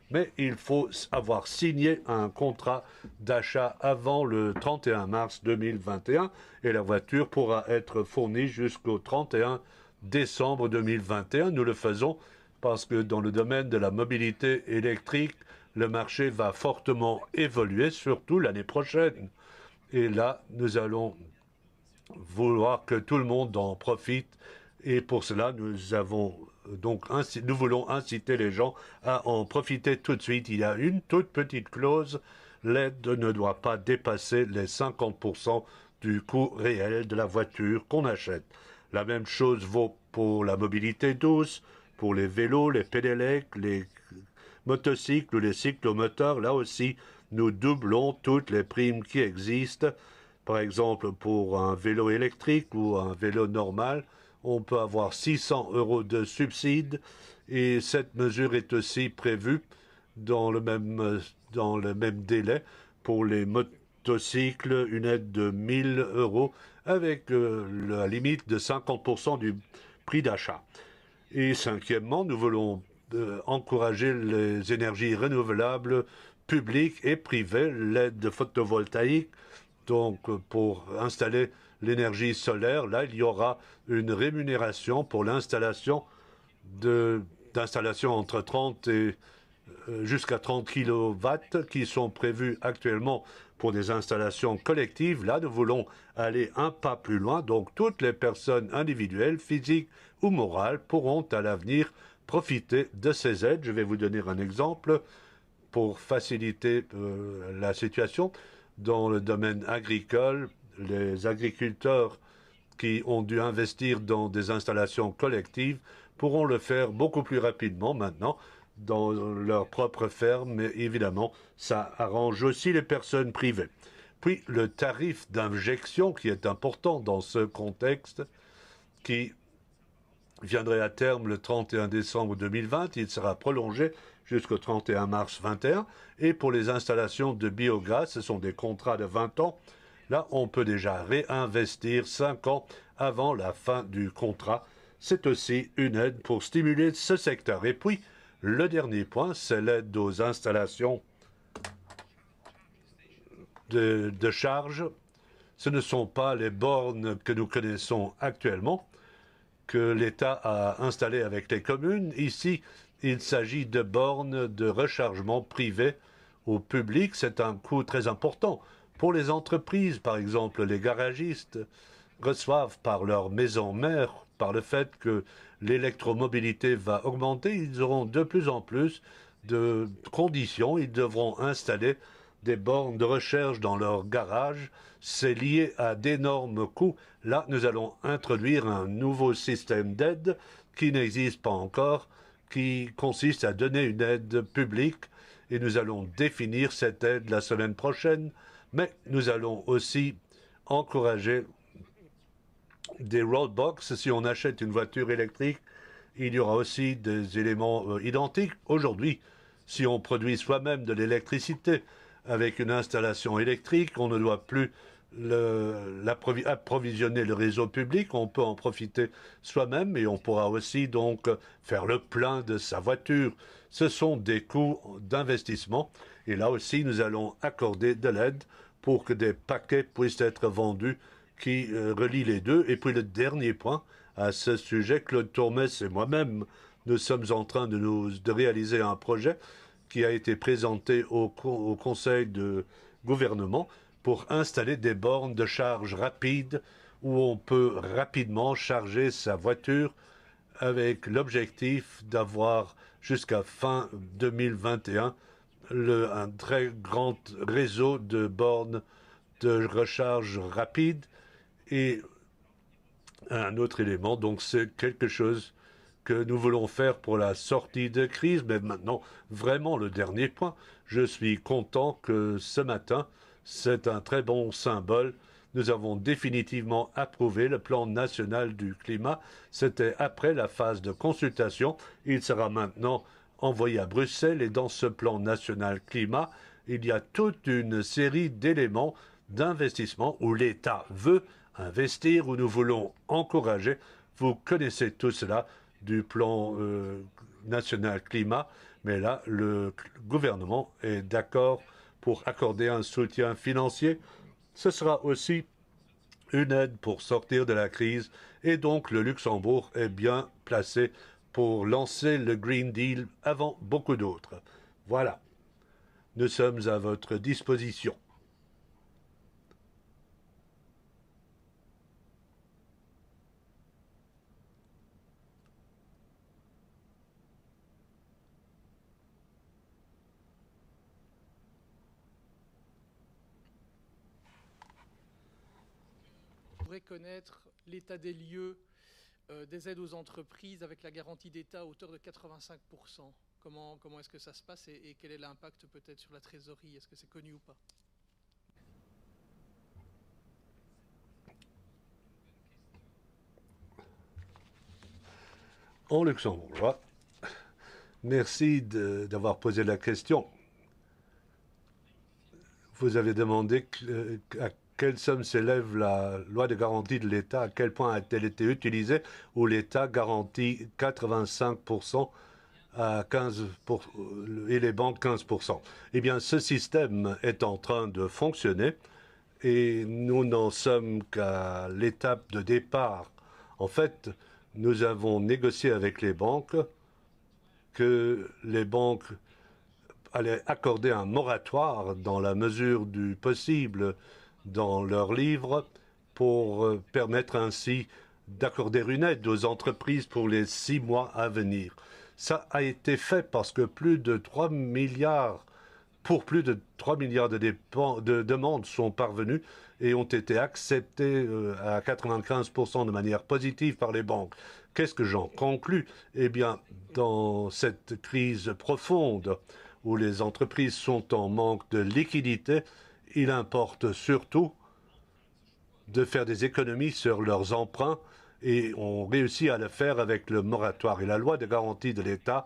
mais il faut avoir signé un contrat d'achat avant le 31 mars 2021 et la voiture pourra être fournie jusqu'au 31 décembre 2021. Nous le faisons parce que dans le domaine de la mobilité électrique, le marché va fortement évoluer, surtout l'année prochaine. Et là, nous allons vouloir que tout le monde en profite. Et pour cela, nous voulons inciter les gens à en profiter tout de suite. Il y a une toute petite clause. L'aide ne doit pas dépasser les 50% du coût réel de la voiture qu'on achète. La même chose vaut pour la mobilité douce, pour les vélos, les pédélèques, les motocycles ou les cyclomoteurs. Là aussi, nous doublons toutes les primes qui existent. Par exemple, pour un vélo électrique ou un vélo normal, on peut avoir 600 euros de subside et cette mesure est aussi prévue dans le même délai pour les motocycles, une aide de 1000 euros avec la limite de 50% du prix d'achat. Et cinquièmement, nous voulons encourager les énergies renouvelables publiques et privées, l'aide photovoltaïque. Donc, pour installer l'énergie solaire, là, il y aura une rémunération pour l'installation d'installations entre 30 et jusqu'à 30 kW qui sont prévues actuellement pour des installations collectives. Là, nous voulons aller un pas plus loin. Donc, toutes les personnes individuelles, physiques ou morales, pourront à l'avenir profiter de ces aides. Je vais vous donner un exemple pour faciliter la situation. Dans le domaine agricole, les agriculteurs qui ont dû investir dans des installations collectives pourront le faire beaucoup plus rapidement maintenant dans leur propre ferme, mais évidemment, ça arrange aussi les personnes privées. Puis le tarif d'injection qui est important dans ce contexte, qui viendrait à terme le 31 décembre 2020, il sera prolongé jusqu'au 31 mars 2021. Et pour les installations de biogaz, ce sont des contrats de 20 ans. Là, on peut déjà réinvestir 5 ans avant la fin du contrat. C'est aussi une aide pour stimuler ce secteur. Et puis, le dernier point, c'est l'aide aux installations de charge. Ce ne sont pas les bornes que nous connaissons actuellement, que l'État a installées avec les communes. Ici, il s'agit de bornes de rechargement privées au public. C'est un coût très important. Pour les entreprises, par exemple, les garagistes reçoivent par leur maison mère, par le fait que l'électromobilité va augmenter, ils auront de plus en plus de conditions. Ils devront installer des bornes de recharge dans leur garage. C'est lié à d'énormes coûts. Là, nous allons introduire un nouveau système d'aide qui n'existe pas encore, qui consiste à donner une aide publique. Et nous allons définir cette aide la semaine prochaine. Mais nous allons aussi encourager des roadblocks. Si on achète une voiture électrique, il y aura aussi des éléments identiques. Aujourd'hui, si on produit soi-même de l'électricité avec une installation électrique, on ne doit plus approvisionner le réseau public, on peut en profiter soi-même et on pourra aussi donc faire le plein de sa voiture. Ce sont des coûts d'investissement et là aussi nous allons accorder de l'aide pour que des paquets puissent être vendus qui relient les deux. Et puis le dernier point à ce sujet, Claude Tourmès et moi-même, nous sommes en train de réaliser un projet qui a été présenté au Conseil de gouvernement pour installer des bornes de charge rapide où on peut rapidement charger sa voiture avec l'objectif d'avoir jusqu'à fin 2021 un très grand réseau de bornes de recharge rapide. Et un autre élément, donc c'est quelque chose que nous voulons faire pour la sortie de crise. Mais maintenant, vraiment le dernier point, je suis content que ce matin, c'est un très bon symbole. Nous avons définitivement approuvé le plan national du climat. C'était après la phase de consultation. Il sera maintenant envoyé à Bruxelles et dans ce plan national climat, il y a toute une série d'éléments d'investissement où l'État veut investir, où nous voulons encourager. Vous connaissez tout cela du plan national climat, mais là, le gouvernement est d'accord pour accorder un soutien financier. Ce sera aussi une aide pour sortir de la crise et donc le Luxembourg est bien placé pour lancer le Green Deal avant beaucoup d'autres. Voilà, nous sommes à votre disposition. Pourrait connaître l'état des lieux des aides aux entreprises avec la garantie d'État à hauteur de 85%. Comment est-ce que ça se passe et quel est l'impact peut-être sur la trésorerie? Est-ce que c'est connu ou pas? En luxembourgeois, merci d'avoir posé la question. Vous avez demandé à quelle somme s'élève la loi de garantie de l'État, à quel point a-t-elle été utilisée, où l'État garantit 85% à 15% et les banques 15%. Eh bien, ce système est en train de fonctionner et nous n'en sommes qu'à l'étape de départ. En fait, nous avons négocié avec les banques que les banques allaient accorder un moratoire dans la mesure du possible dans leurs livres pour permettre ainsi d'accorder une aide aux entreprises pour les 6 mois à venir. Ça a été fait parce que plus de 3 milliards de demandes sont parvenues et ont été acceptées à 95% de manière positive par les banques. Qu'est-ce que j'en conclus? Eh bien, dans cette crise profonde où les entreprises sont en manque de liquidité, il importe surtout de faire des économies sur leurs emprunts et on réussit à le faire avec le moratoire. Et la loi de garantie de l'État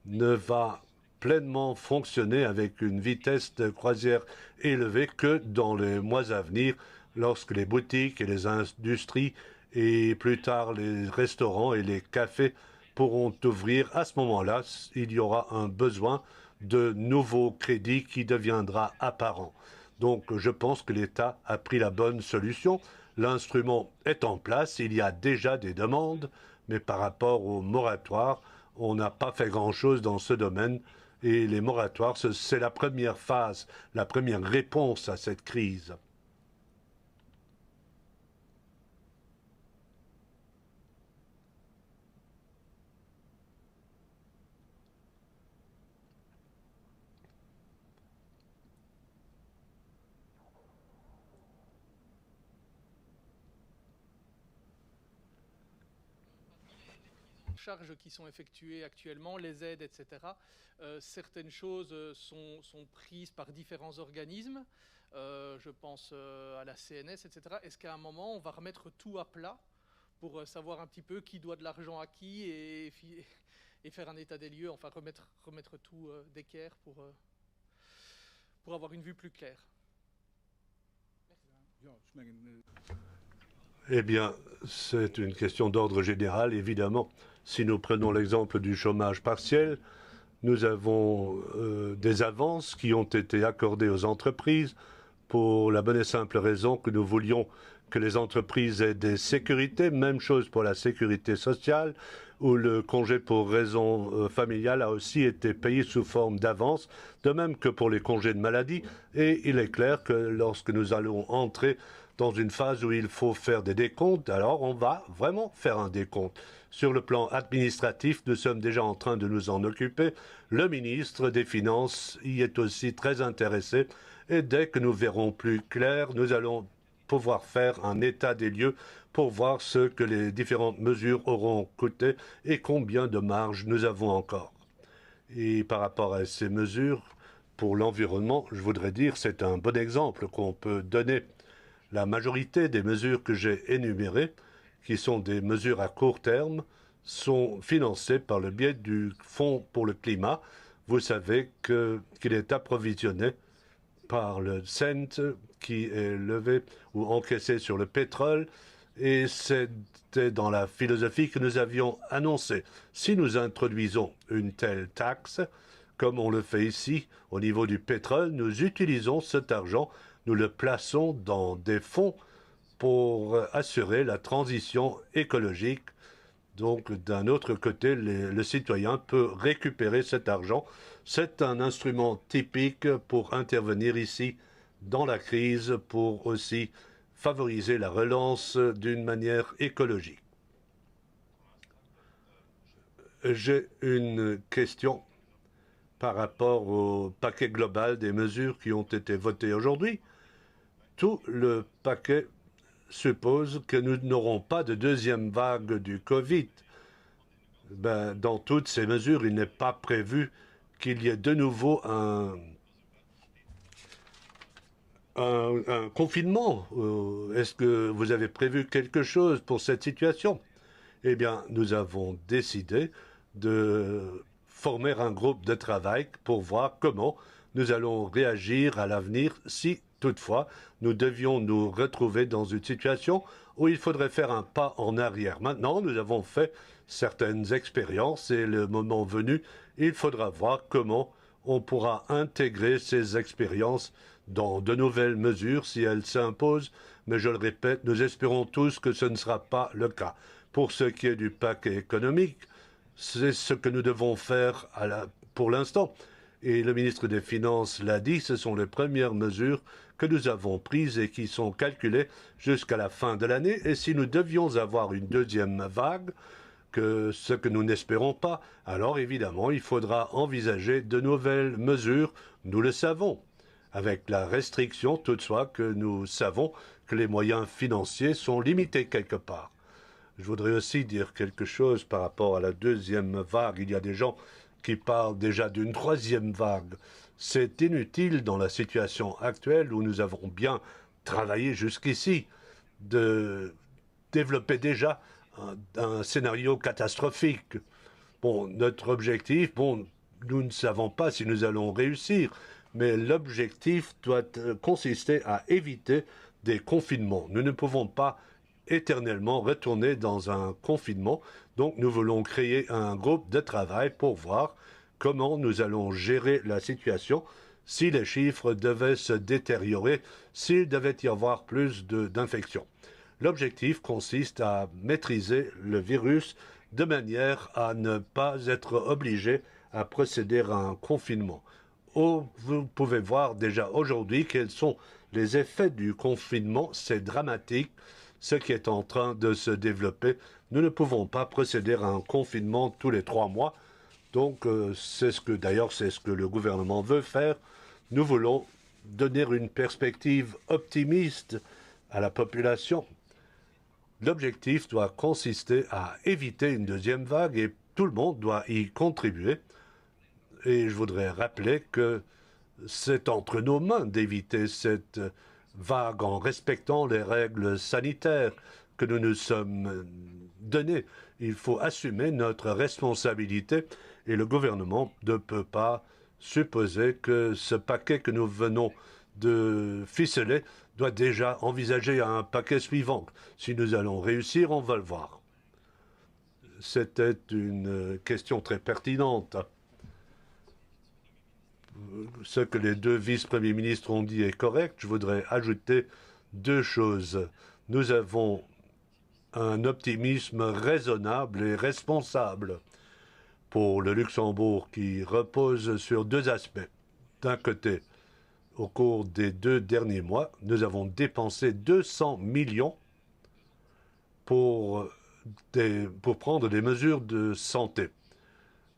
ne va pleinement fonctionner avec une vitesse de croisière élevée que dans les mois à venir, lorsque les boutiques et les industries et plus tard les restaurants et les cafés pourront ouvrir. À ce moment-là, il y aura un besoin de nouveaux crédits qui deviendra apparent. Donc je pense que l'État a pris la bonne solution. L'instrument est en place, il y a déjà des demandes, mais par rapport au moratoire, on n'a pas fait grand-chose dans ce domaine. Et les moratoires, c'est la première phase, la première réponse à cette crise. Charges qui sont effectuées actuellement, les aides, etc. Certaines choses sont prises par différents organismes. Je pense à la CNS, etc. Est-ce qu'à un moment, on va remettre tout à plat pour savoir un petit peu qui doit de l'argent à qui et faire un état des lieux, enfin remettre tout d'équerre pour avoir une vue plus claire. Eh bien, c'est une question d'ordre général, évidemment. Si nous prenons l'exemple du chômage partiel, nous avons des avances qui ont été accordées aux entreprises pour la bonne et simple raison que nous voulions que les entreprises aient des sécurités. Même chose pour la sécurité sociale, où le congé pour raison familiale a aussi été payé sous forme d'avance, de même que pour les congés de maladie. Et il est clair que lorsque nous allons entrer dans une phase où il faut faire des décomptes, alors on va vraiment faire un décompte. Sur le plan administratif, nous sommes déjà en train de nous en occuper. Le ministre des Finances y est aussi très intéressé. Et dès que nous verrons plus clair, nous allons pouvoir faire un état des lieux pour voir ce que les différentes mesures auront coûté et combien de marge nous avons encore. Et par rapport à ces mesures, pour l'environnement, je voudrais dire que c'est un bon exemple qu'on peut donner. La majorité des mesures que j'ai énumérées, qui sont des mesures à court terme, sont financées par le biais du Fonds pour le climat. Vous savez qu'il est approvisionné par le cent qui est levé ou encaissé sur le pétrole. Et c'était dans la philosophie que nous avions annoncée. Si nous introduisons une telle taxe, comme on le fait ici au niveau du pétrole, nous utilisons cet argent, nous le plaçons dans des fonds pour assurer la transition écologique. Donc, d'un autre côté, le citoyen peut récupérer cet argent. C'est un instrument typique pour intervenir ici dans la crise, pour aussi favoriser la relance d'une manière écologique. J'ai une question par rapport au paquet global des mesures qui ont été votées aujourd'hui. Tout le paquet suppose que nous n'aurons pas de deuxième vague du Covid. Dans toutes ces mesures, il n'est pas prévu qu'il y ait de nouveau un confinement. Est-ce que vous avez prévu quelque chose pour cette situation? Eh bien, nous avons décidé de former un groupe de travail pour voir comment nous allons réagir à l'avenir si, toutefois, nous devions nous retrouver dans une situation où il faudrait faire un pas en arrière. Maintenant, nous avons fait certaines expériences et le moment venu, il faudra voir comment on pourra intégrer ces expériences dans de nouvelles mesures si elles s'imposent. Mais je le répète, nous espérons tous que ce ne sera pas le cas. Pour ce qui est du paquet économique, c'est ce que nous devons faire pour l'instant. Et le ministre des Finances l'a dit, ce sont les premières mesures que nous avons prises et qui sont calculées jusqu'à la fin de l'année. Et si nous devions avoir une deuxième vague, ce que nous n'espérons pas, alors évidemment, il faudra envisager de nouvelles mesures, nous le savons, avec la restriction toutefois que nous savons que les moyens financiers sont limités quelque part. Je voudrais aussi dire quelque chose par rapport à la deuxième vague. Il y a des gens qui parlent déjà d'une troisième vague. C'est inutile dans la situation actuelle où nous avons bien travaillé jusqu'ici de développer déjà un scénario catastrophique. Bon, notre objectif, nous ne savons pas si nous allons réussir, mais l'objectif doit consister à éviter des confinements. Nous ne pouvons pas éternellement retourner dans un confinement. Donc nous voulons créer un groupe de travail pour voir comment nous allons gérer la situation si les chiffres devaient se détériorer, s'il devait y avoir plus d'infections. L'objectif consiste à maîtriser le virus de manière à ne pas être obligé à procéder à un confinement. Vous pouvez voir déjà aujourd'hui quels sont les effets du confinement. C'est dramatique ce qui est en train de se développer. Nous ne pouvons pas procéder à un confinement tous les 3 mois. Donc, c'est ce que le gouvernement veut faire. Nous voulons donner une perspective optimiste à la population. L'objectif doit consister à éviter une deuxième vague et tout le monde doit y contribuer. Et je voudrais rappeler que c'est entre nos mains d'éviter cette vague en respectant les règles sanitaires que nous nous sommes donnés. Il faut assumer notre responsabilité et le gouvernement ne peut pas supposer que ce paquet que nous venons de ficeler doit déjà envisager un paquet suivant. Si nous allons réussir, on va le voir. C'était une question très pertinente. Ce que les deux vice-premiers ministres ont dit est correct. Je voudrais ajouter deux choses. Nous avons un optimisme raisonnable et responsable pour le Luxembourg qui repose sur deux aspects. D'un côté, au cours des 2 derniers mois, nous avons dépensé 200 millions pour prendre des mesures de santé.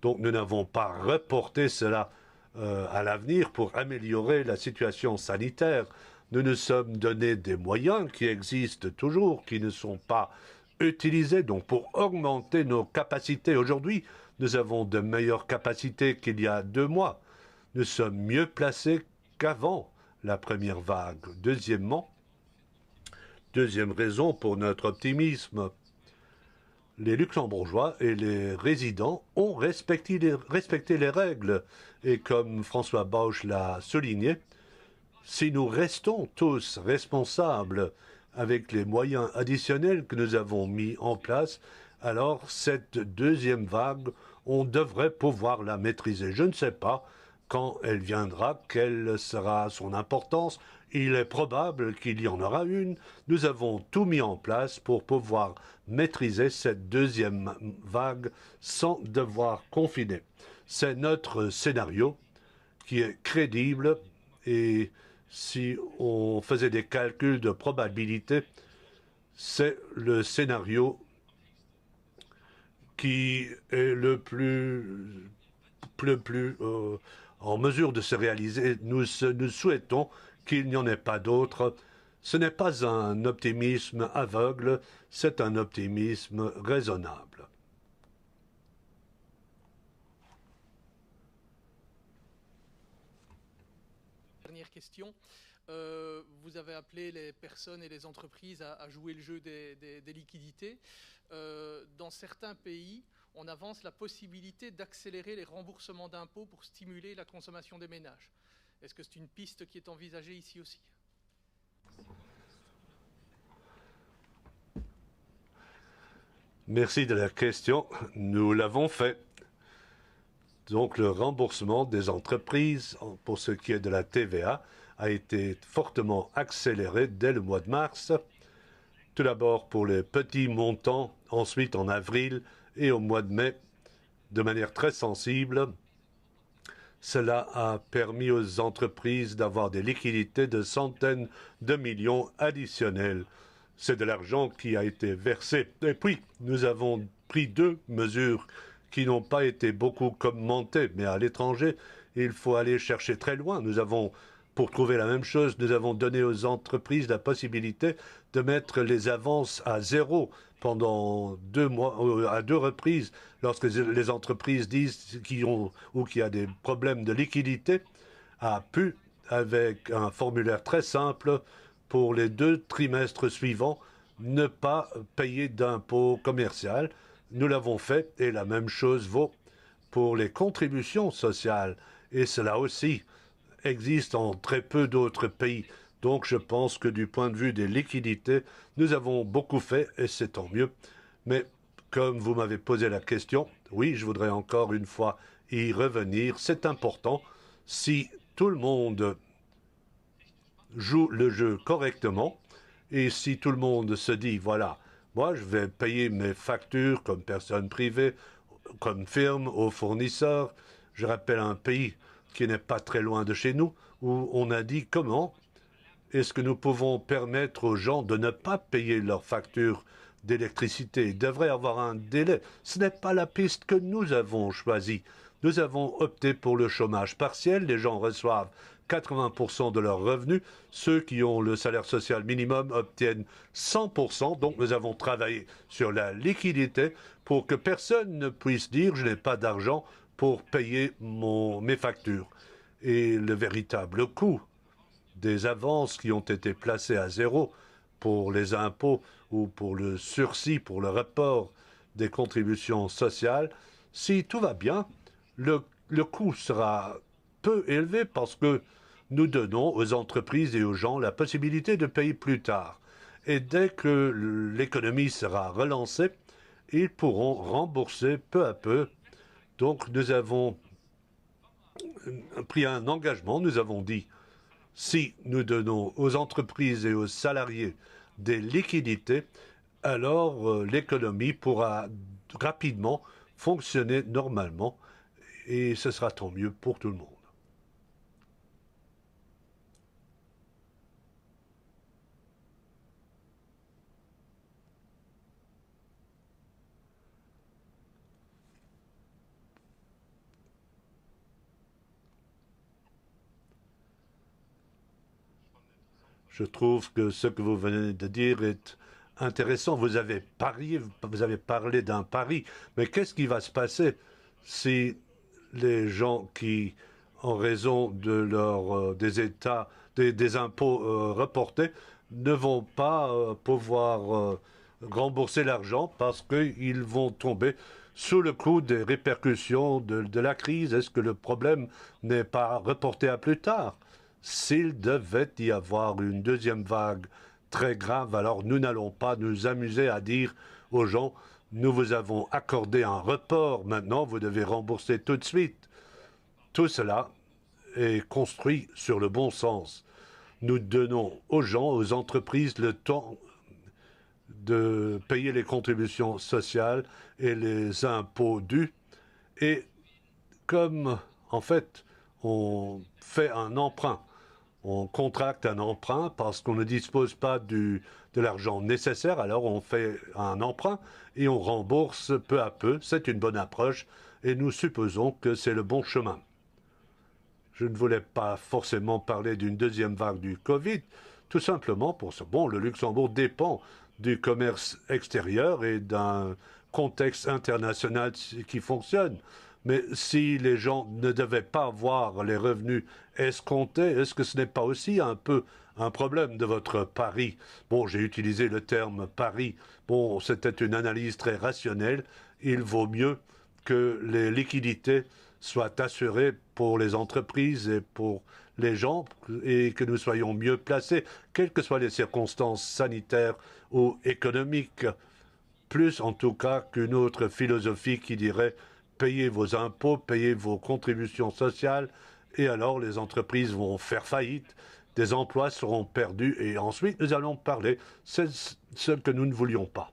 Donc nous n'avons pas reporté cela à l'avenir pour améliorer la situation sanitaire. Nous nous sommes donné des moyens qui existent toujours, qui ne sont pas utilisés, donc pour augmenter nos capacités. Aujourd'hui, nous avons de meilleures capacités qu'il y a 2 mois. Nous sommes mieux placés qu'avant la première vague. Deuxièmement, deuxième raison pour notre optimisme, les Luxembourgeois et les résidents ont respecté les règles. Et comme François Bauch l'a souligné, si nous restons tous responsables avec les moyens additionnels que nous avons mis en place, alors cette deuxième vague, on devrait pouvoir la maîtriser. Je ne sais pas quand elle viendra, quelle sera son importance. Il est probable qu'il y en aura une. Nous avons tout mis en place pour pouvoir maîtriser cette deuxième vague sans devoir confiner. C'est notre scénario qui est crédible et si on faisait des calculs de probabilité, c'est le scénario qui est le plus en mesure de se réaliser. Nous souhaitons qu'il n'y en ait pas d'autres. Ce n'est pas un optimisme aveugle, c'est un optimisme raisonnable. Dernière question. Vous avez appelé les personnes et les entreprises à jouer le jeu des liquidités. Dans certains pays, on avance la possibilité d'accélérer les remboursements d'impôts pour stimuler la consommation des ménages. Est-ce que c'est une piste qui est envisagée ici aussi? Merci de la question. Nous l'avons fait. Donc le remboursement des entreprises pour ce qui est de la TVA a été fortement accéléré dès le mois de mars. Tout d'abord pour les petits montants, ensuite en avril et au mois de mai, de manière très sensible. Cela a permis aux entreprises d'avoir des liquidités de centaines de millions additionnels. C'est de l'argent qui a été versé. Et puis, nous avons pris 2 mesures qui n'ont pas été beaucoup commentées, mais à l'étranger, il faut aller chercher très loin. Pour trouver la même chose, nous avons donné aux entreprises la possibilité de mettre les avances à 0 pendant 2 mois, à 2 reprises, lorsque les entreprises disent qu'il y a des problèmes de liquidité, a pu, avec un formulaire très simple, pour les 2 trimestres suivants, ne pas payer d'impôt commercial. Nous l'avons fait et la même chose vaut pour les contributions sociales. Et cela aussi existe en très peu d'autres pays. Donc je pense que du point de vue des liquidités, nous avons beaucoup fait et c'est tant mieux. Mais comme vous m'avez posé la question, oui, je voudrais encore une fois y revenir. C'est important. Si tout le monde joue le jeu correctement et si tout le monde se dit, voilà, moi je vais payer mes factures comme personne privée, comme firme, aux fournisseurs. Je rappelle un pays qui n'est pas très loin de chez nous, où on a dit comment est-ce que nous pouvons permettre aux gens de ne pas payer leurs factures d'électricité. Il devrait y avoir un délai. Ce n'est pas la piste que nous avons choisie. Nous avons opté pour le chômage partiel. Les gens reçoivent 80% de leurs revenus. Ceux qui ont le salaire social minimum obtiennent 100%. Donc nous avons travaillé sur la liquidité pour que personne ne puisse dire « je n'ai pas d'argent pour payer mes factures ». Et le véritable coût des avances qui ont été placées à 0 pour les impôts ou pour le sursis, pour le report des contributions sociales, si tout va bien, le coût sera peu élevé parce que nous donnons aux entreprises et aux gens la possibilité de payer plus tard. Et dès que l'économie sera relancée, ils pourront rembourser peu à peu. Donc nous avons pris un engagement, nous avons dit, si nous donnons aux entreprises et aux salariés des liquidités, alors l'économie pourra rapidement fonctionner normalement et ce sera tant mieux pour tout le monde. Je trouve que ce que vous venez de dire est intéressant. Vous avez parlé d'un pari, mais qu'est-ce qui va se passer si les gens qui, en raison de des impôts reportés, ne vont pas pouvoir rembourser l'argent parce qu'ils vont tomber sous le coup des répercussions de la crise? Est-ce que le problème n'est pas reporté à plus tard? S'il devait y avoir une deuxième vague très grave, alors nous n'allons pas nous amuser à dire aux gens, nous vous avons accordé un report, maintenant vous devez rembourser tout de suite. Tout cela est construit sur le bon sens. Nous donnons aux gens, aux entreprises, le temps de payer les contributions sociales et les impôts dus. Et comme, en fait, on fait un emprunt, on contracte un emprunt parce qu'on ne dispose pas de l'argent nécessaire, alors on fait un emprunt et on rembourse peu à peu. C'est une bonne approche et nous supposons que c'est le bon chemin. Je ne voulais pas forcément parler d'une deuxième vague du Covid, tout simplement pour ce. Bon, le Luxembourg dépend du commerce extérieur et d'un contexte international qui fonctionne. Mais si les gens ne devaient pas avoir les revenus escomptés, est-ce que ce n'est pas aussi un peu un problème de votre pari? Bon, j'ai utilisé le terme pari. Bon, c'était une analyse très rationnelle. Il vaut mieux que les liquidités soient assurées pour les entreprises et pour les gens et que nous soyons mieux placés, quelles que soient les circonstances sanitaires ou économiques. Plus en tout cas qu'une autre philosophie qui dirait payez vos impôts, payez vos contributions sociales, et alors les entreprises vont faire faillite, des emplois seront perdus, et ensuite nous allons parler. C'est ce que nous ne voulions pas.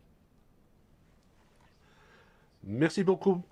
Merci beaucoup.